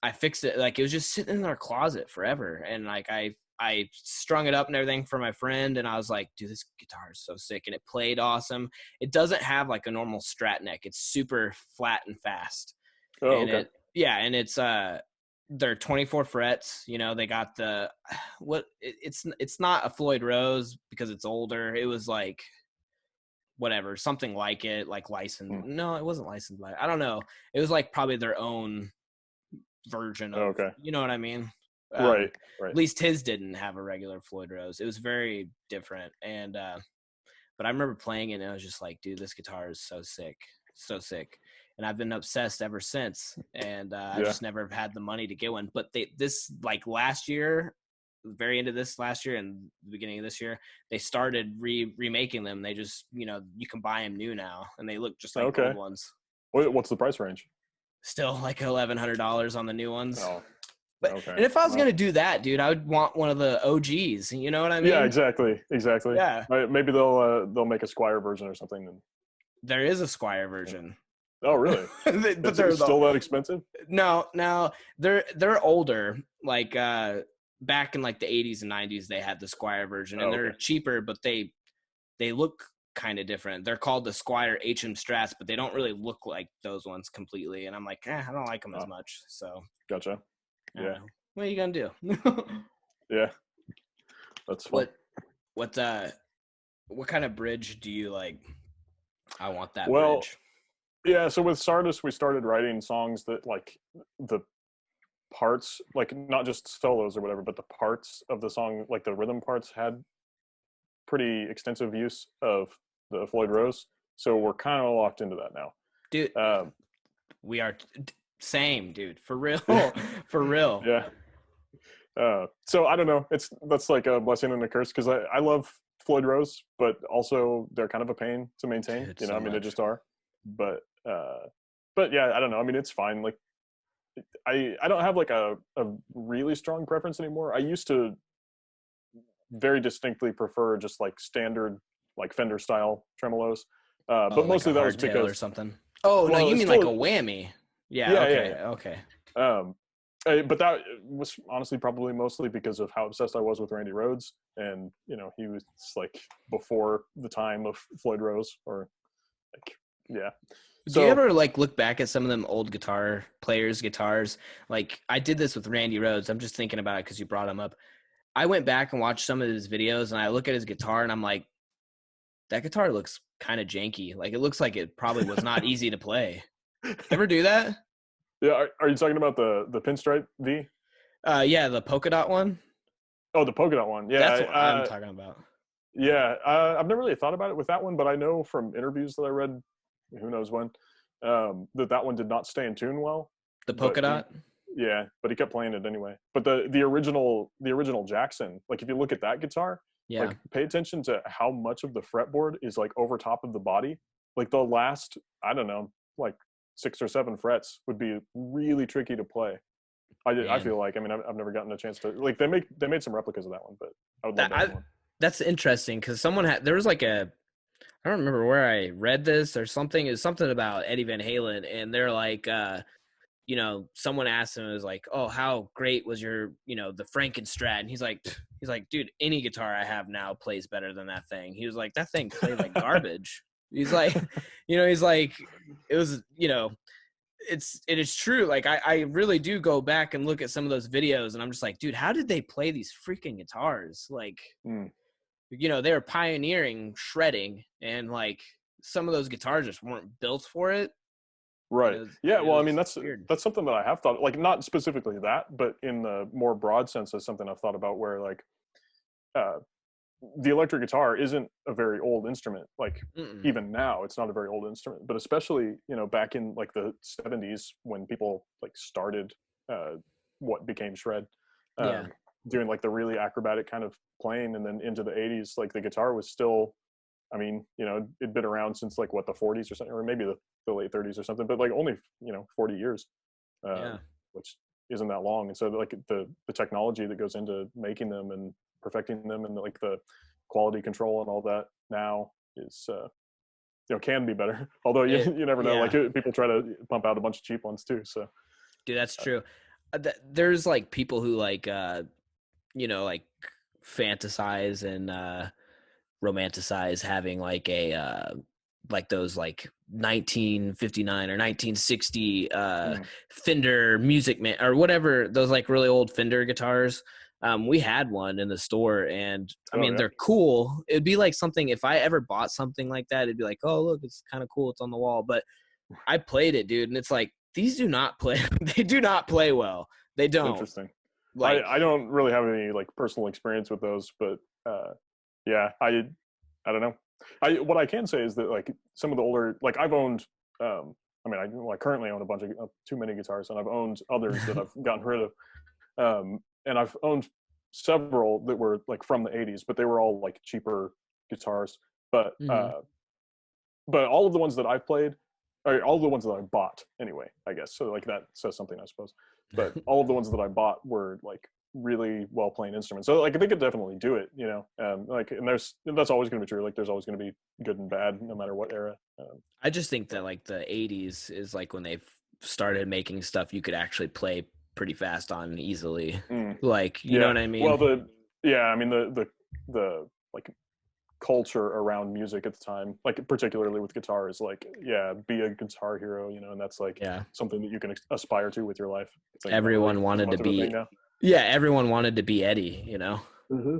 I fixed it. Like it was just sitting in our closet forever, and like I strung it up and everything for my friend, and I was like, dude, this guitar is so sick, and it played awesome. It doesn't have like a normal Strat neck. It's super flat and fast, Oh, and okay. and it's they're 24 frets. You know, they got the it's not a Floyd Rose because it's older. It was like whatever, something like it, like licensed. Hmm. No, it wasn't licensed by. I don't know. It was like probably their own version Oh, of, okay. you know what I mean? Right. At Right. least his didn't have a regular Floyd Rose. It was very different. And but I remember playing it and I was just like, dude, this guitar is so sick, so sick. And I've been obsessed ever since. And I Yeah. just never have had the money to get one. But this like last year, very end of this last year and the beginning of this year, they started remaking them. They just, you know, you can buy them new now and they look just like the old Okay. ones. What's the price range? Still like $1,100 on the new ones. Oh, But okay. and if I was Well, gonna do that, dude, I would want one of the OGs. You know what I yeah, mean? exactly. Exactly. Yeah. Right, maybe they'll make a Squire version or something. And There is a Squire yeah. version. Oh, really? But they're It's still that expensive? no, they're older. Like back in like the 80s and 90s they had the Squire version and Oh, okay. they're cheaper, but they look kind of different. They're called the Squire HM Strats, but they don't really look like those ones completely. And I'm like, I don't like them as Oh, much. So gotcha. I don't Yeah. know. What are you gonna do? Yeah. That's fun. what what what kind of bridge do you like? I want that Well, bridge. yeah, so with Sardis, we started writing songs that like the parts, like not just solos or whatever, but the parts of the song, like the rhythm parts, had pretty extensive use of the Floyd Rose. So we're kind of locked into that now. Dude, Um, we are same, dude. For real. yeah, For real. yeah. So I don't know. That's like a blessing and a curse because I love Floyd Rose, but also they're kind of a pain to maintain. Dude, You know, so I mean they much. just are. But but yeah, I don't know. I mean it's fine. Like I don't have like a really strong preference anymore. I used to very distinctly prefer just like standard like Fender style tremolos, Oh, but like a mostly that was hardtail or because something. Oh, no, well you it's mean like a still whammy. Yeah, yeah, okay, yeah, okay. yeah. But that was honestly probably mostly because of how obsessed I was with Randy Rhoads, and you know he was like before the time of Floyd Rose, or like yeah. Do you So ever like look back at some of them old guitar players' guitars? Like I did this with Randy Rhoads. I'm just thinking about it because you brought him up. I went back and watched some of his videos and I look at his guitar and I'm like, that guitar looks kind of janky. Like it looks like it probably was not easy to play. Ever do that? yeah, are you talking about the Pinstripe V? Yeah, the polka dot one. Oh, the polka dot one. That's Yeah, what I'm talking about. yeah. I've never really thought about it with that one, but I know from interviews that I read, who knows when, that one did not stay in tune well. The But polka dot. Yeah, but he kept playing it anyway. But the original Jackson, like if you look at that guitar, Yeah. like pay attention to how much of the fretboard is like over top of the body. Like the last, I don't know, like 6 or 7 frets would be really tricky to play. I Man, feel like, I mean, I've never gotten a chance to, like, they made some replicas of that one, but I would love that to own one. that's interesting because someone had there was like a I don't remember where I read this or something. It's something about Eddie Van Halen, and they're like, someone asked him, it was like, "Oh, how great was your, the Frankenstrat?" And he's like, dude, any guitar I have now plays better than that thing. He was like, that thing played like garbage. He's like, he's like, it was, it is true. Like I really do go back and look at some of those videos, and I'm just like, dude, how did they play these freaking guitars? Like, Mm, they were pioneering shredding, and like some of those guitars just weren't built for it. And right. Yeah. it Well, I mean, was that's weird. that's something that I have thought, like, not specifically that, but in the more broad sense, as something I've thought about, where like, uh, the electric guitar isn't a very old instrument. Like Mm-mm. even now, it's not a very old instrument. But especially, back in like the '70s when people like started uh, what became shred, Yeah. um, doing like the really acrobatic kind of playing, and then into the '80s, like the guitar was still. I mean, it'd been around since like what, the '40s or something, or maybe the late '30s or something, but like only 40 years, Yeah. which isn't that long. And so like the technology that goes into making them and perfecting them, and like the quality control and all that now is can be better. Although you It you never know. Like yeah. people try to pump out a bunch of cheap ones too. So Dude, that's uh, true. There's like people who like like fantasize and romanticize having like a like those like 1959 or 1960 mm, Fender Music Man or whatever, those like really old Fender guitars. We had one in the store, and I oh mean yeah, they're cool. It'd be like something, if I ever bought something like that, it'd be like, oh look, it's kind of cool, it's on the wall. But I played it, dude, and it's like these do not play. They do not play well. They don't. interesting. I Like, I don't really have any like personal experience with those, but yeah, I don't know. What I can say is that like some of the older, like I've owned, I mean, I currently own a bunch of too many guitars, and I've owned others that I've gotten rid of, and I've owned several that were like from the '80s, but they were all like cheaper guitars. But mhm. but all of the ones that I've played, or all of the ones that I bought anyway, I guess. So like that says something, I suppose. But all of the ones that I bought were like really well playing instruments. So like they could definitely do it, like, and that's always going to be true. Like there's always going to be good and bad no matter what era. I just think that So, like the 80s is like when they've started making stuff you could actually play pretty fast on easily. mm, Like, you know yeah. what I Well, mean? yeah, I mean the like culture around music at the time, like particularly with guitar, is like, yeah, be a guitar hero, and that's like Yeah. something that you can aspire to with your life. It's like not really Everyone as wanted to much of a thing be now. Yeah, everyone wanted to be Eddie. Mm-hmm.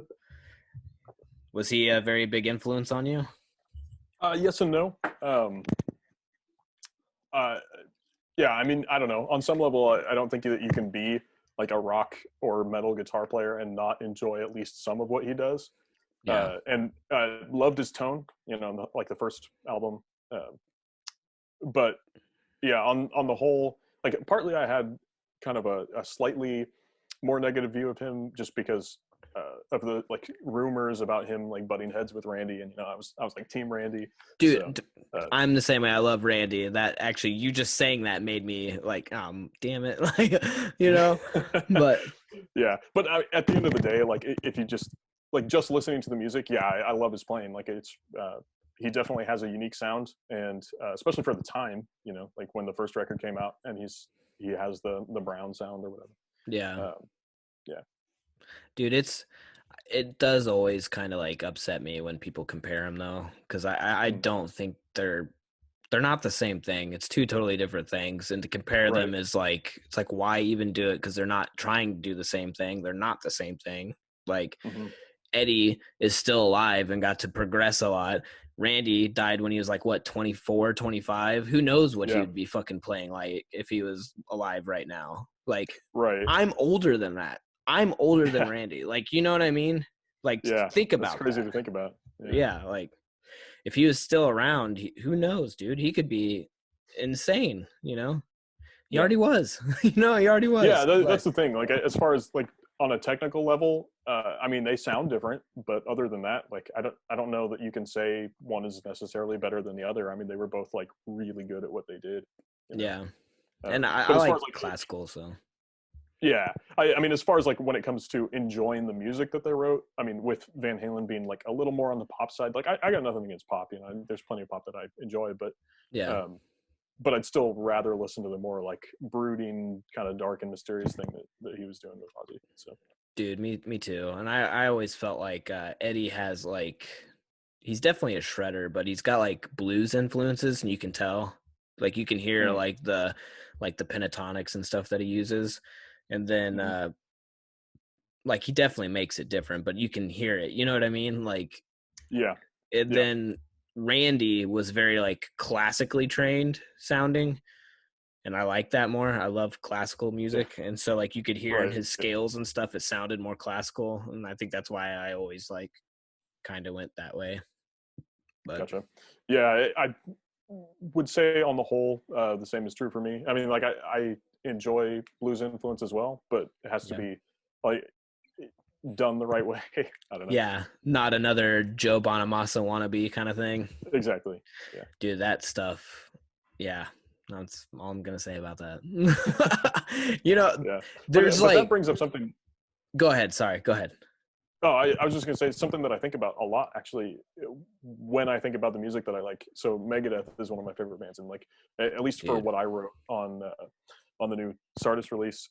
Was he a very big influence on you? Yes and no. Uh, yeah, I mean, I don't know. On some level, I don't think that you can be like a rock or metal guitar player and not enjoy at least some of what he does. Yeah. And loved his tone, like the first album. Uh, but yeah, on the whole, like partly I had kind of a slightly more negative view of him just because of the like rumors about him like butting heads with Randy, and I was like Team Randy. So Dude, uh, I'm the same way. I love Randy. That actually, you just saying that made me like, damn it. Like, you know, but yeah, but at the end of the day, like if you just like just listening to the music, yeah, I love his playing. Like it's he definitely has a unique sound, and especially for the time, like when the first record came out, and he has the brown sound or whatever. yeah, Yeah. dude, it does always kind of like upset me when people compare him though, because I Mm, don't think they're not the same thing. It's two totally different things, and to compare right. them is like, it's like, why even do it? Because they're not trying to do the same thing. They're not the same thing. Like, Hmm. Eddie is still alive and got to progress a lot. Randy died when he was like, what, 24, 25? Who knows what he Yeah. would be fucking playing like if he was alive right now? Like, Right. I'm older than that. I'm older than Yeah. Randy. Like, you know what I mean? Like, Yeah. think That's about crazy that. to think about. Yeah. Yeah, like if he was still around, who knows, dude? He could be insane. He already was. He already Yeah, was. that's the thing. Like as far as like on a technical level, I mean they sound different, but other than that, like I don't know that you can say one is necessarily better than the other. I mean they were both like really good at what they did, you know. Yeah. And I But as far like as like classical, so yeah, I mean as far as like when it comes to enjoying the music that they wrote, I mean with Van Halen being like a little more on the pop side, like I got nothing against pop, you know. There's plenty of pop that I enjoy, yeah. um, but I'd still rather listen to the more like brooding, kind of dark and mysterious thing that he was doing with Ozzy. So Dude, me too. And I always felt like Eddie has like he's definitely a shredder, but he's got like blues influences, and you can tell. Like you can hear mm, like the pentatonics and stuff that he uses. And then mhm. like he definitely makes it different, but you can hear it. You know what I mean? Like Yeah, and yeah, then Randy was very like classically trained sounding, and I like that more. I love classical yeah, music, and so like you could hear in right. his scales and stuff, it sounded more classical, and I think that's why I always like kind of went that way. But Gotcha. Yeah, I would say on the whole, the same is true for me. I mean, like I enjoy blues influence as well, but it has to yeah, be like done the right way. I don't know. yeah, not another Joe Bonamassa wannabe kind of thing, Exactly. Yeah. dude. That stuff, yeah, that's all I'm gonna say about that. Yeah. There's But that like, brings up something. go ahead. Sorry, go ahead. Oh, I was just gonna say something that I think about a lot actually when I think about the music that I like. So Megadeth is one of my favorite bands, and like at least for Dude, what I wrote on the new Sardis release,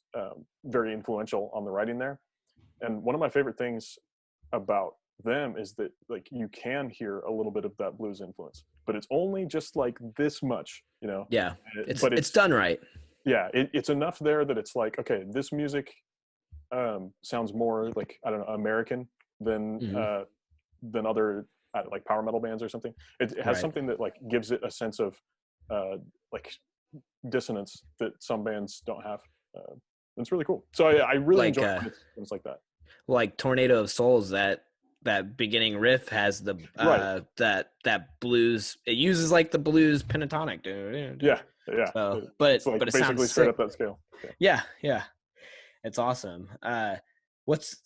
very influential on the writing there. And one of my favorite things about them is that like you can hear a little bit of that blues influence, but it's only just like this much, you know. yeah, But it's done right. yeah, it's enough there that it's like okay, this music sounds more like I don't know American than Hmm. uh, than other like power metal bands or something. It has Right, something that like gives it a sense of like dissonance that some bands don't have. Uh, it's really cool. So I really like enjoy when it's like that. Tornado of Souls, that beginning riff has the Right. that blues. It uses like the blues pentatonic. Yeah. Yeah. So, It's like but it sounds basically straight sick. up that scale. Yeah. Yeah, yeah, it's awesome. What's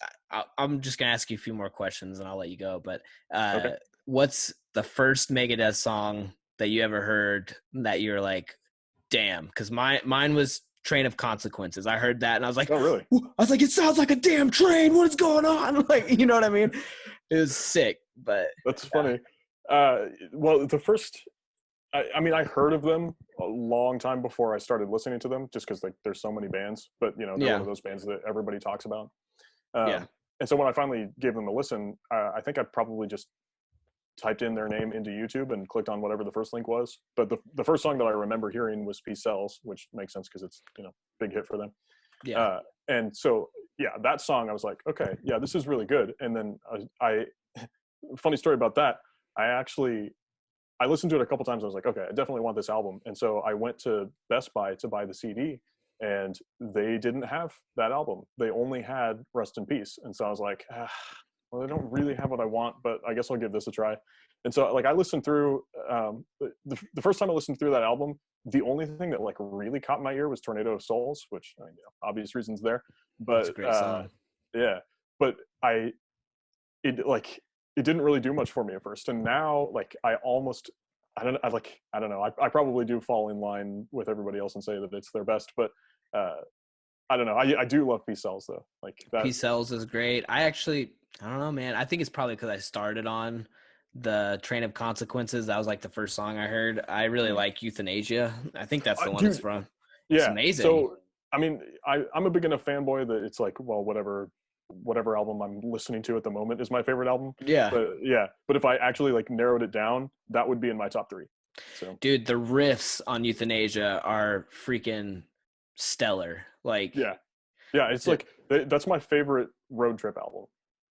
I'm just gonna ask you a few more questions and I'll let you go. But Okay. what's the first Megadeth song that you ever heard that you're like, damn? Because mine was Train of Consequences. I heard that and Oh, really? I was like, it sounds like a damn train. What is going on? Like, you know what I mean? It was sick, but That's yeah, funny. Well, the first, I mean, I heard of them a long time before I started listening to them, just because like there's so many bands. But you know, they're one yeah, of those bands that everybody talks about. yeah, And so when I finally gave them a listen, I think I probably just typed in their name into YouTube and clicked on whatever the first link was. But the first song that I remember hearing was Peace Sells, which makes sense because it's you know big hit for them. yeah. Uh, and so yeah, that song I was like, okay, yeah, this is really good. And then I funny story about that. I listened to it a couple times. I was like, okay, I definitely want this album. And so I went to Best Buy to buy the CD, and they didn't have that album. They only had Rust in Peace. And so I was like, well, they don't really have what I want, but I guess I'll give this a try. And so like I listened through the first time I listened through that album, the only thing that like really caught my ear was Tornado of Souls, which I mean, you know, obvious reasons there. That's a But great song. yeah, but it like it didn't really do much for me at first, and now like I don't know, I probably do fall in line with everybody else and say that it's their best, but uh I don't know, I do love Peace Cells though, like that. Peace Sells is great. I don't know, man. I think it's probably because I started on the Train of Consequences. That was like the first song I heard. I really Mm. like Euthanasia. I think that's the one it's Dude, from. It's yeah, amazing. so I mean I'm a big enough fanboy that it's like well whatever album I'm listening to at the moment is my favorite album, Yeah. but yeah, but if I actually like narrowed it down, that would be in my top three. So Dude, the riffs on Euthanasia are freaking stellar. Like, yeah, yeah, it's like that's my favorite road trip album.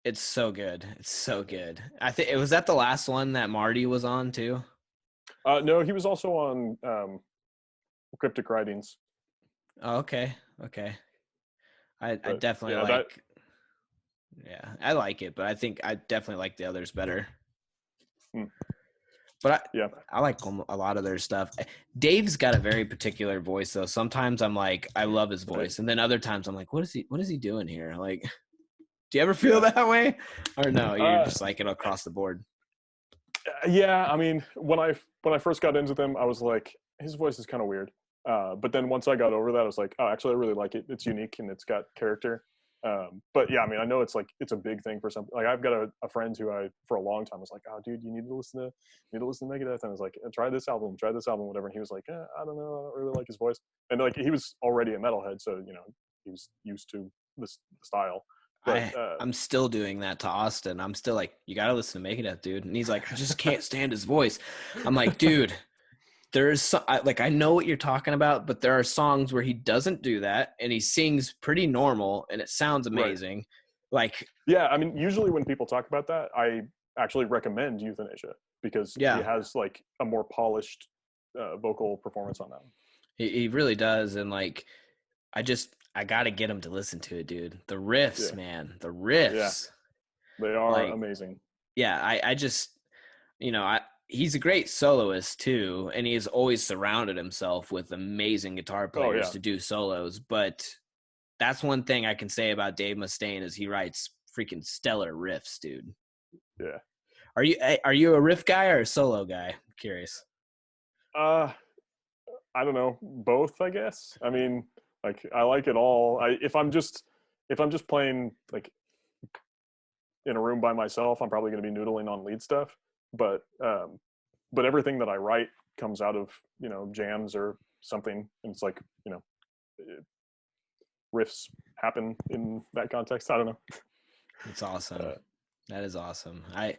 it's so good. It's so good. I think it was that the last one that Marty was on too. No, he was also on Cryptic Writings, Oh, okay. Okay. I but definitely yeah, that like, yeah, I like it, but I think I definitely like the others better. hmm. But Yeah. I like a lot of their stuff. Dave's got a very particular voice, though. Sometimes I'm like, I love his Right. voice, and then other times I'm like, what is he doing here? Like, do you ever feel Yeah. that way, or no? You're Uh, just like it across the board. yeah. I mean, when I first got into them, I was like, his voice is kind of weird. But then once I got over that, I was like, oh, actually, I really like it. It's unique and it's got character. But yeah, I mean, I know it's like it's a big thing for some. Like, I've got a friend who I for a long time was like, oh, dude, you need to listen to Megadeth. And I was like, try this album, whatever. And he was like, I don't know, I don't really like his voice. And like, he was already a metalhead, so he was used to this style. But I'm still doing that to Austin. I'm still like, you gotta listen to Megadeth, dude. And he's like, I just can't stand his voice. I'm like, dude, there's like, I know what you're talking about, but there are songs where he doesn't do that and he sings pretty normal and it sounds right. amazing. Like, Yeah, I mean, usually when people talk about that, I actually recommend Euthanasia because he yeah, has like a more polished vocal performance on that one. he really does. And like, I gotta get him to listen to it, dude. The riffs, Yeah, man, the yeah, riffs. they are Like, amazing. yeah, I just, he's a great soloist too, and he has always surrounded himself with amazing guitar Oh players yeah, to do solos. But that's one thing I can say about Dave Mustaine is he writes freaking stellar riffs, dude. yeah. Are you a riff guy or a solo guy? I'm curious. Uh, I don't know, both, I guess. I mean, like I like it all. If I'm just playing like in a room by myself, I'm probably going to be noodling on lead stuff. But everything that I write comes out of jams or something, and it's like riffs happen in that context. I don't know. It's awesome. Uh, That is awesome. I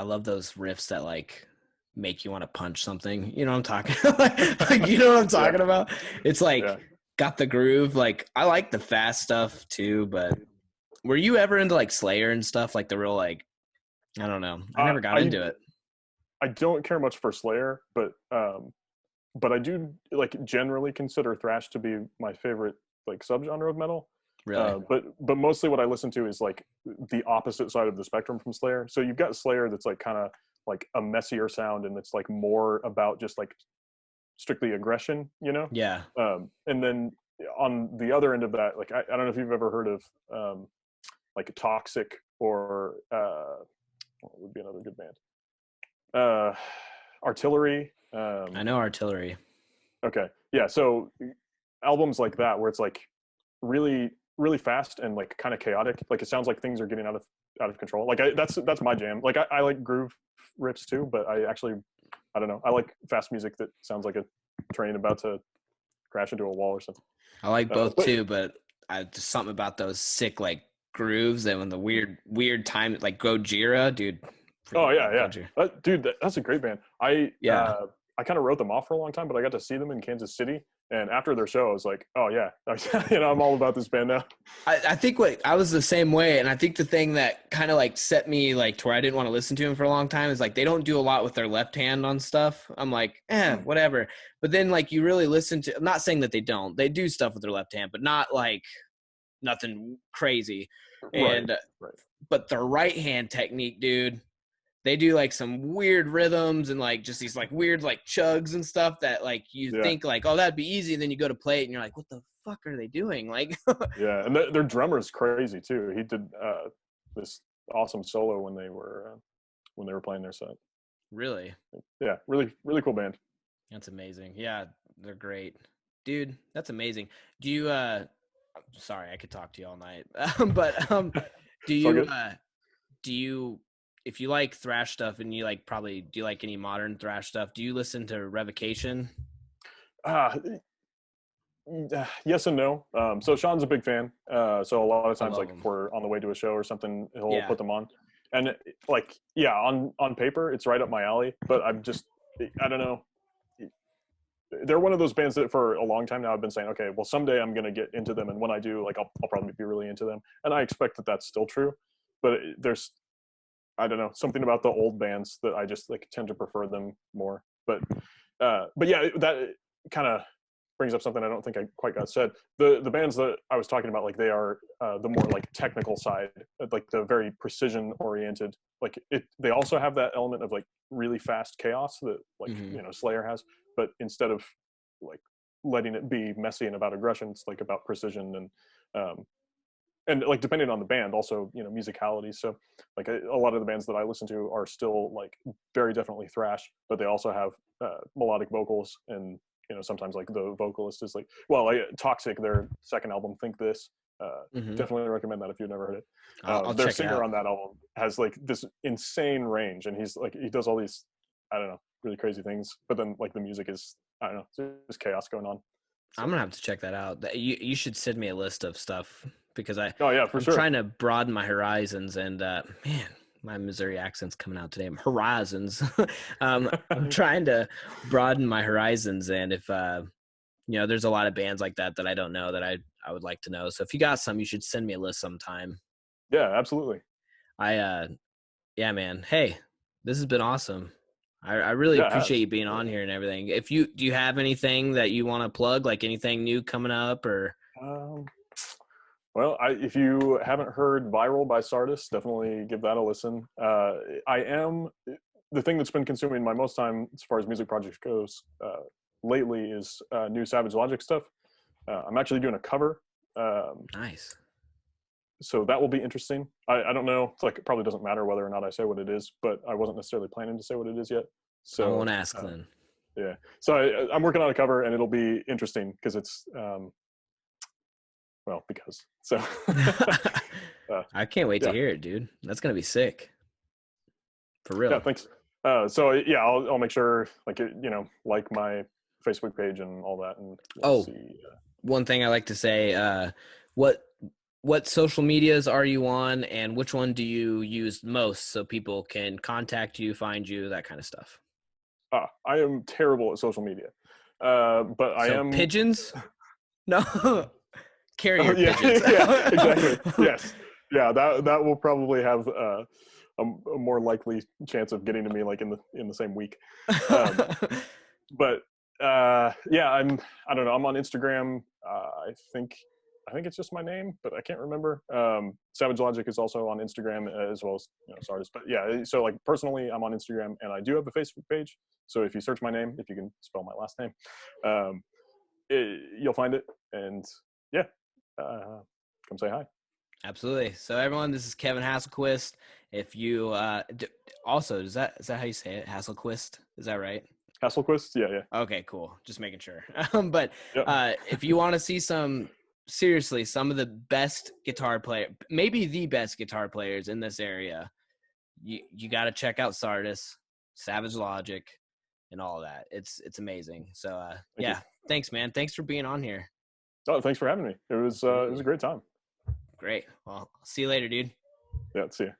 love those riffs that like make you want to punch something. You know what I'm talking like you know what I'm yeah, talking about? It's yeah. like got the groove. Like I like the fast stuff too, but were you ever into like Slayer and stuff? Like the real like I don't know. I Uh, never got I into it. I don't care much for Slayer, but I do like generally consider thrash to be my favorite like subgenre of metal. Really. But mostly what I listen to is like the opposite side of the spectrum from Slayer. So you've got Slayer that's like kind of like a messier sound and it's like more about just like strictly aggression, Yeah. And then on the other end of that, like I don't know if you've ever heard of like Toxic or what would be another good band? Artillery. I know Artillery. Okay, yeah. So albums like that where it's like really really fast and like kind of chaotic. Like it sounds like things are getting out of control. Like that's my jam. Like I like groove riffs too, but I don't know. I like fast music that sounds like a train about to crash into a wall or something. I like both But too, but I just something about those sick like grooves and when the weird time like Gojira, dude. oh Freaking yeah, love yeah, Gojira. dude, that's a great band. Yeah. I kind of wrote them off for a long time, but I got to see them in Kansas City, and after their show, I was like, oh yeah, I'm all about this band now. I think what I was the same way, and I think the thing that kind of like set me like to where I didn't want to listen to him for a long time is like they don't do a lot with their left hand on stuff. I'm like, Hmm. whatever. But then like you really listen to. I'm not saying that they don't. They do stuff with their left hand, but not like nothing crazy. Right, And right. but their right hand technique, dude. They do like some weird rhythms and like just these like weird like chugs and stuff that like you Yeah, think like, oh, that'd be easy. And then you go to play it and you're like, what the fuck are they doing? Like, yeah, and their drummer's crazy too. He did this awesome solo when they were playing their set. really? Yeah, really really cool band. That's amazing. Yeah, they're great. Dude, that's amazing. Do you sorry, I could talk to you all night. But do It's all you good. do you if you like thrash stuff and you like probably do you like any modern thrash stuff, do you listen to Revocation? Uh, yes and no. So Sean's a big fan. So a lot of I times, love like if them. we're on the way to a show or something, he'll Yeah. put them on. And like, yeah, on paper, it's right up my alley. But I don't know. They're one of those bands that for a long time now I've been saying, okay, well someday I'm gonna get into them, and when I do, like I'll probably be really into them. And I expect that that's still true. But there's I don't know, something about the old bands that I just like tend to prefer them more. But yeah, that kind of brings up something I don't think I quite got said. The bands that I was talking about, like they are the more like technical side, like the very precision oriented. Like they also have that element of like really fast chaos that like Slayer has, but instead of like letting it be messy and about aggression, it's like about precision and like depending on the band also musicality. So like a lot of the bands that I listen to are still like very definitely thrash, but they also have melodic vocals, and sometimes like the vocalist is like, well, like Toxic, their second album, Think This, definitely recommend that if you've never heard it. I'll Their check it singer out. on that album has like this insane range, and he's like, he does all these, I don't know, really crazy things, but then like the music is, I don't know, just chaos going on. So. I'm gonna have to check that out. You should send me a list of stuff because Oh yeah, for I'm sure. trying to broaden my horizons, and man, my Missouri accent's coming out today. Horizons. I'm trying to broaden my horizons, and if there's a lot of bands like that I don't know that I would like to know. So if you got some, you should send me a list sometime. Yeah, absolutely. Yeah, man. Hey, this has been awesome. I really Yeah, it appreciate has. you being on here and everything. Do you have anything that you want to plug, like anything new coming up or? Um, well, if you haven't heard Viral by Sardis, definitely give that a listen. The thing that's been consuming my most time as far as music projects goes lately is new Savage Logic stuff. I'm actually doing a cover. Nice. So that will be interesting. I don't know. It's like, it probably doesn't matter whether or not I say what it is, but I wasn't necessarily planning to say what it is yet. I won't So ask then. yeah. So I'm working on a cover, and it'll be interesting because it's because so. I can't wait to Yeah. hear it, dude. That's gonna be sick. For real. Yeah. Thanks. So yeah, I'll make sure like like my Facebook page and all that, and see. One thing I like to say, what social medias are you on, and which one do you use most so people can contact you, find you, that kind of stuff? I am terrible at social media, but I So am. pigeons? No. Carrier Yeah, pigeons. yeah, exactly. Yes, yeah. That will probably have a more likely chance of getting to me like in the same week. But yeah, I don't know. I'm on Instagram. I think it's just my name, but I can't remember. Savage Logic is also on Instagram as well as Sardis. But yeah, so like personally, I'm on Instagram, and I do have a Facebook page. So if you search my name, if you can spell my last name, you'll find it. And yeah, come say hi. Absolutely. So everyone, this is Kevin Hasselquist. If you also is that how you say it? Hasselquist? Is that right? Hasselquist? Yeah, yeah. Okay, cool. Just making sure. But Yep. if you want to see some of the best guitar player, maybe the best guitar players in this area, you got to check out Sardis, Savage Logic, and all that. It's amazing. So Thank you. Thanks, man. Thanks for being on here. Oh, thanks for having me. It was a great time. Great. Well, see you later, dude. Yeah, see you.